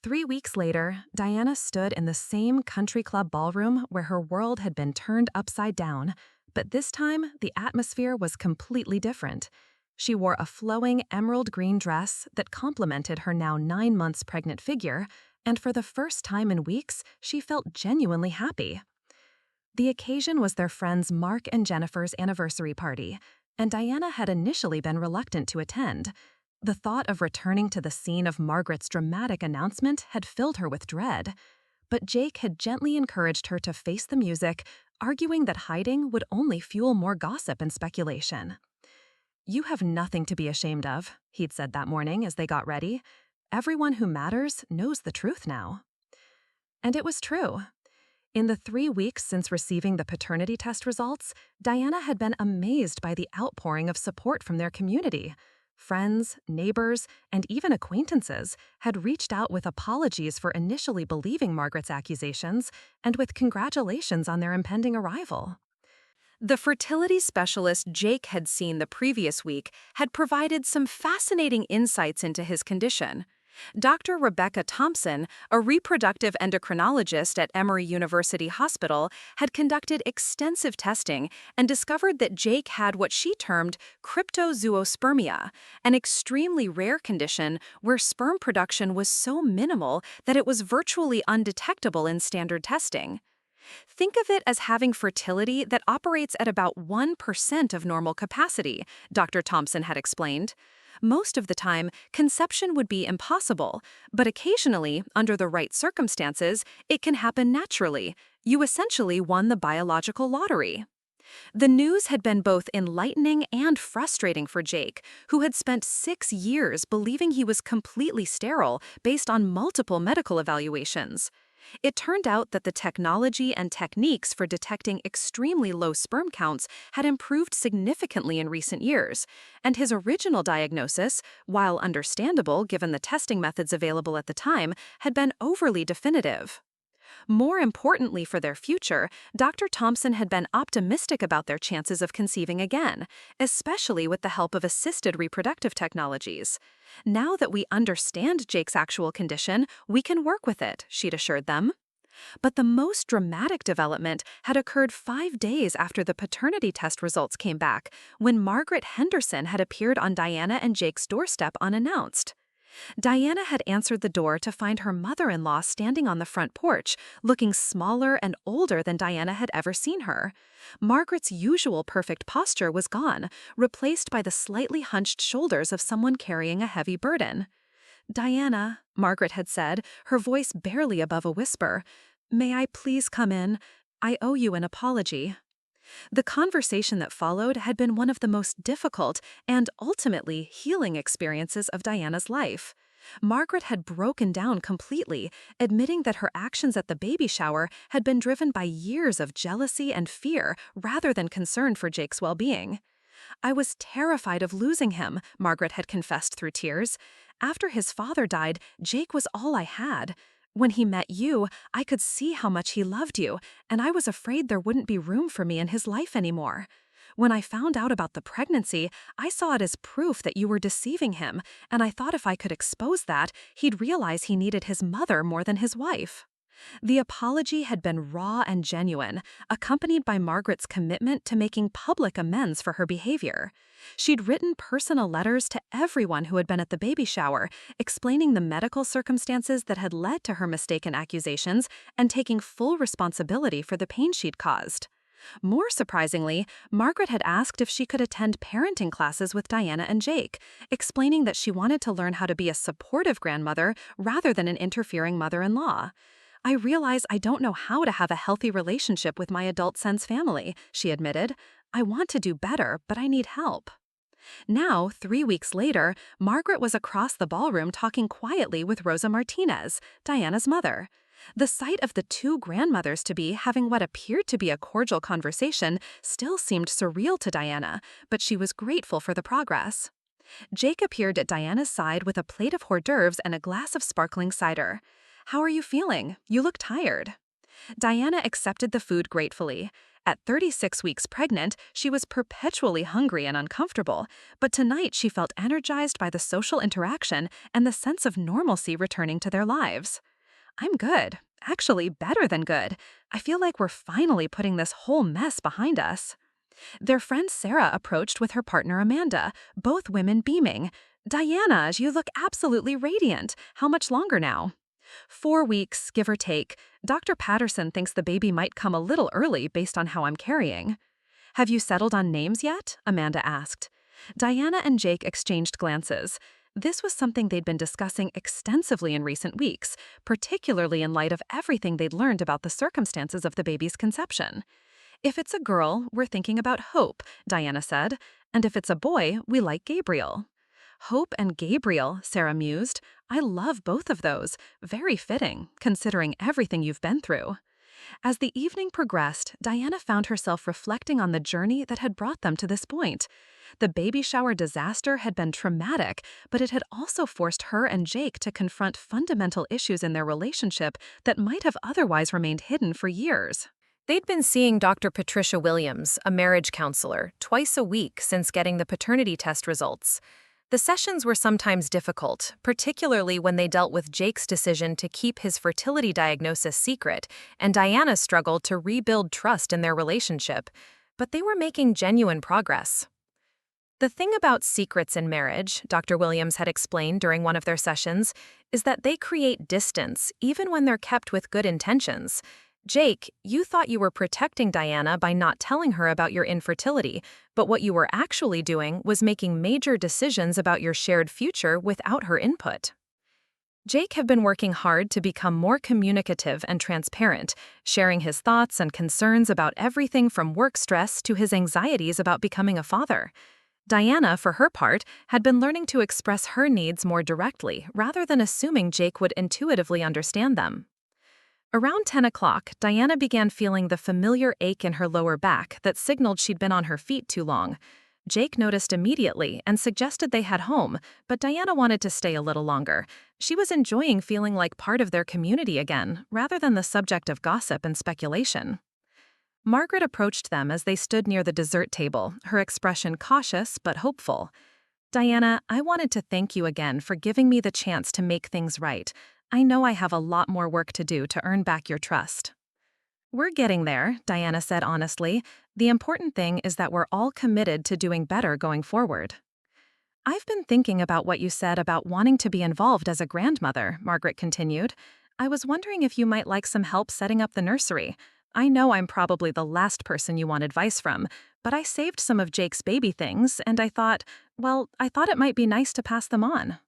Speaker 2: 3 weeks later, Diana stood in the same country club ballroom where her world had been turned upside down, but this time the atmosphere was completely different. She wore a flowing emerald green dress that complemented her now 9 months pregnant figure, and for the first time in weeks, she felt genuinely happy. The occasion was their friends Mark and Jennifer's anniversary party, and Diana had initially been reluctant to attend. The thought of returning to the scene of Margaret's dramatic announcement had filled her with dread. But Jake had gently encouraged her to face the music, arguing that hiding would only fuel more gossip and speculation. "You have nothing to be ashamed of," he'd said that morning as they got ready. "Everyone who matters knows the truth now." And it was true. In the 3 weeks since receiving the paternity test results, Diana had been amazed by the outpouring of support from their community. Friends, neighbors, and even acquaintances had reached out with apologies for initially believing Margaret's accusations and with congratulations on their impending arrival.
Speaker 1: The fertility specialist Jake had seen the previous week had provided some fascinating insights into his condition. Dr. Rebecca Thompson, a reproductive endocrinologist at Emory University Hospital, had conducted extensive testing and discovered that Jake had what she termed cryptozoospermia, an extremely rare condition where sperm production was so minimal that it was virtually undetectable in standard testing. Think of it as having fertility that operates at about 1% of normal capacity, Dr. Thompson had explained. Most of the time, conception would be impossible, but occasionally, under the right circumstances, it can happen naturally. You essentially won the biological lottery. The news had been both enlightening and frustrating for Jake, who had spent 6 years believing he was completely sterile based on multiple medical evaluations. It turned out that the technology and techniques for detecting extremely low sperm counts had improved significantly in recent years, and his original diagnosis, while understandable given the testing methods available at the time, had been overly definitive. More importantly for their future, Dr. Thompson had been optimistic about their chances of conceiving again, especially with the help of assisted reproductive technologies. "Now that we understand Jake's actual condition, we can work with it," she'd assured them. But the most dramatic development had occurred 5 days after the paternity test results came back, when Margaret Henderson had appeared on Diana and Jake's doorstep unannounced. Diana had answered the door to find her mother-in-law standing on the front porch, looking smaller and older than Diana had ever seen her. Margaret's usual perfect posture was gone, replaced by the slightly hunched shoulders of someone carrying a heavy burden. "Diana," Margaret had said, her voice barely above a whisper, "may I please come in? I owe you an apology." The conversation that followed had been one of the most difficult and ultimately healing experiences of Diana's life. Margaret had broken down completely, admitting that her actions at the baby shower had been driven by years of jealousy and fear rather than concern for Jake's well-being.
Speaker 2: I was terrified of losing him, Margaret had confessed through tears. After his father died, Jake was all I had. When he met you, I could see how much he loved you, and I was afraid there wouldn't be room for me in his life anymore. When I found out about the pregnancy, I saw it as proof that you were deceiving him, and I thought if I could expose that, he'd realize he needed his mother more than his wife. The apology had been raw and genuine, accompanied by Margaret's commitment to making public amends for her behavior. She'd written personal letters to everyone who had been at the baby shower, explaining the medical circumstances that had led to her mistaken accusations and taking full responsibility for the pain she'd caused. More surprisingly, Margaret had asked if she could attend parenting classes with Diana and Jake, explaining that she wanted to learn how to be a supportive grandmother rather than an interfering mother-in-law. I realize I don't know how to have a healthy relationship with my adult son's family, she admitted. I want to do better, but I need help. Now, 3 weeks later, Margaret was across the ballroom talking quietly with Rosa Martinez, Diana's mother. The sight of the two grandmothers-to-be having what appeared to be a cordial conversation still seemed surreal to Diana, but she was grateful for the progress. Jake appeared at Diana's side with a plate of hors d'oeuvres and a glass of sparkling cider. "How are you feeling? You look tired." Diana accepted the food gratefully. At 36 weeks pregnant, she was perpetually hungry and uncomfortable, but tonight she felt energized by the social interaction and the sense of normalcy returning to their lives. "I'm good. Actually, better than good. I feel like we're finally putting this whole mess behind us." Their friend Sarah approached with her partner Amanda, both women beaming. "Diana, you look absolutely radiant. How much longer now?" 4 weeks, give or take. Dr. Patterson thinks the baby might come a little early based on how I'm carrying. "Have you settled on names yet?" Amanda asked. Diana and Jake exchanged glances. This was something they'd been discussing extensively in recent weeks, particularly in light of everything they'd learned about the circumstances of the baby's conception. "If it's a girl, we're thinking about Hope," Diana said, "and if it's a boy, we like Gabriel." "Hope and Gabriel," Sarah mused. "I love both of those. Very fitting, considering everything you've been through." As the evening progressed, Diana found herself reflecting on the journey that had brought them to this point. The baby shower disaster had been traumatic, but it had also forced her and Jake to confront fundamental issues in their relationship that might have otherwise remained hidden for years.
Speaker 1: They'd been seeing Dr. Patricia Williams, a marriage counselor, twice a week since getting the paternity test results. The sessions were sometimes difficult, particularly when they dealt with Jake's decision to keep his fertility diagnosis secret, and Diana struggled to rebuild trust in their relationship. But they were making genuine progress. "The thing about secrets in marriage," Dr. Williams had explained during one of their sessions, "is that they create distance, even when they're kept with good intentions. Jake, you thought you were protecting Diana by not telling her about your infertility, but what you were actually doing was making major decisions about your shared future without her input." Jake had been working hard to become more communicative and transparent, sharing his thoughts and concerns about everything from work stress to his anxieties about becoming a father. Diana, for her part, had been learning to express her needs more directly rather than assuming Jake would intuitively understand them. Around 10 o'clock, Diana began feeling the familiar ache in her lower back that signaled she'd been on her feet too long. Jake noticed immediately and suggested they head home, but Diana wanted to stay a little longer. She was enjoying feeling like part of their community again, rather than the subject of gossip and speculation. Margaret approached them as they stood near the dessert table, her expression cautious but hopeful. "Diana, I wanted to thank you again for giving me the chance to make things right. I know I have a lot more work to do to earn back your trust." "We're getting there," Diana said honestly. "The important thing is that we're all committed to doing better going forward." "I've been thinking about what you said about wanting to be involved as a grandmother," Margaret continued. "I was wondering if you might like some help setting up the nursery. I know I'm probably the last person you want advice from, but I saved some of Jake's baby things, and I thought it might be nice to pass them on."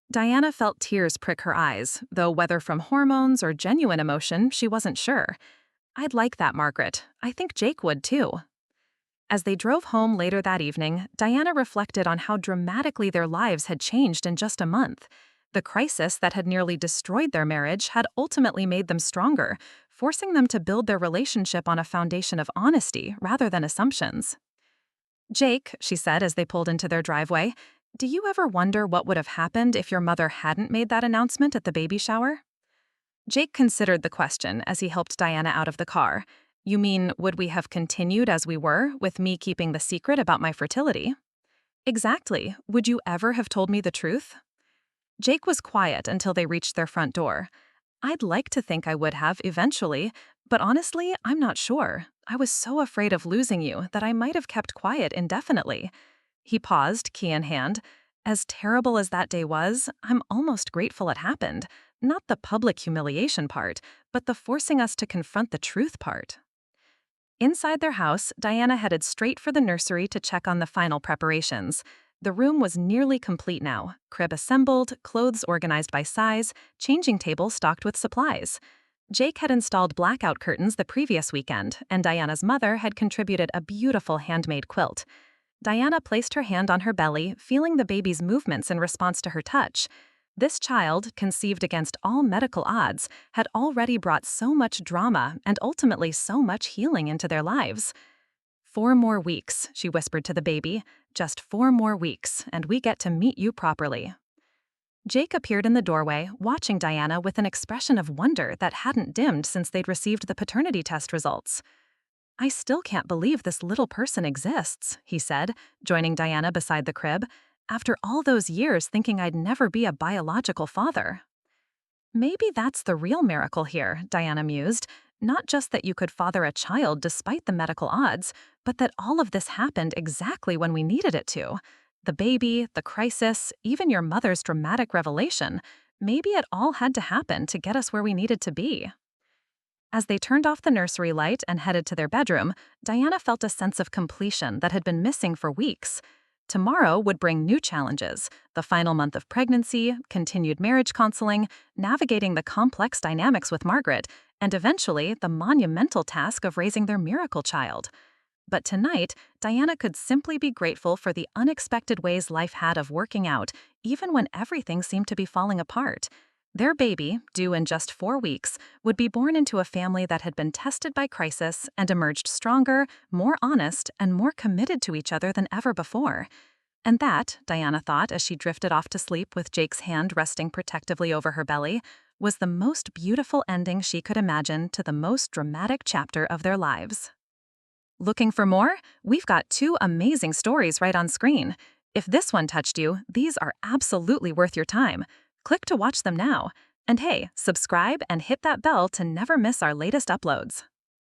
Speaker 1: Diana felt tears prick her eyes, though whether from hormones or genuine emotion, she wasn't sure. "I'd like that, Margaret. I think Jake would too." As they drove home later that evening, Diana reflected on how dramatically their lives had changed in just a month. The crisis that had nearly destroyed their marriage had ultimately made them stronger, forcing them to build their relationship on a foundation of honesty rather than assumptions.
Speaker 2: Jake, she said as they pulled into their driveway, do you ever wonder what would have happened if your mother hadn't made that announcement at the baby shower? Jake considered the question as he helped Diana out of the car. You mean, would we have continued as we were, with me keeping the secret about my fertility? Exactly. Would you ever have told me the truth? Jake was quiet until they reached their front door. I'd like to think I would have eventually, but honestly, I'm not sure. I was so afraid of losing you that I might have kept quiet indefinitely. He paused, key in hand. As terrible as that day was, I'm almost grateful it happened. Not the public humiliation part, but the forcing us to confront the truth part. Inside their house, Diana headed straight for the nursery to check on the final preparations. The room was nearly complete now, crib assembled, clothes organized by size, changing table stocked with supplies. Jake had installed blackout curtains the previous weekend, and Diana's mother had contributed a beautiful handmade quilt. Diana placed her hand on her belly, feeling the baby's movements in response to her touch. This child, conceived against all medical odds, had already brought so much drama and ultimately so much healing into their lives. 4 more weeks, she whispered to the baby. Just 4 more weeks, and we get to meet you properly. Jake appeared in the doorway, watching Diana with an expression of wonder that hadn't dimmed since they'd received the paternity test results. I still can't believe this little person exists, he said, joining Diana beside the crib. After all those years thinking I'd never be a biological father. Maybe that's the real miracle here, Diana mused. Not just that you could father a child despite the medical odds, but that all of this happened exactly when we needed it to. The baby, the crisis, even your mother's dramatic revelation. Maybe it all had to happen to get us where we needed to be. As they turned off the nursery light and headed to their bedroom, Diana felt a sense of completion that had been missing for weeks. Tomorrow would bring new challenges, the final month of pregnancy, continued marriage counseling, navigating the complex dynamics with Margaret, and eventually the monumental task of raising their miracle child. But tonight, Diana could simply be grateful for the unexpected ways life had of working out, even when everything seemed to be falling apart. Their baby, due in just 4 weeks, would be born into a family that had been tested by crisis and emerged stronger, more honest, and more committed to each other than ever before. And that, Diana thought as she drifted off to sleep with Jake's hand resting protectively over her belly, was the most beautiful ending she could imagine to the most dramatic chapter of their lives. Looking for more? We've got 2 amazing stories right on screen. If this one touched you, these are absolutely worth your time. Click to watch them now. And hey, subscribe and hit that bell to never miss our latest uploads.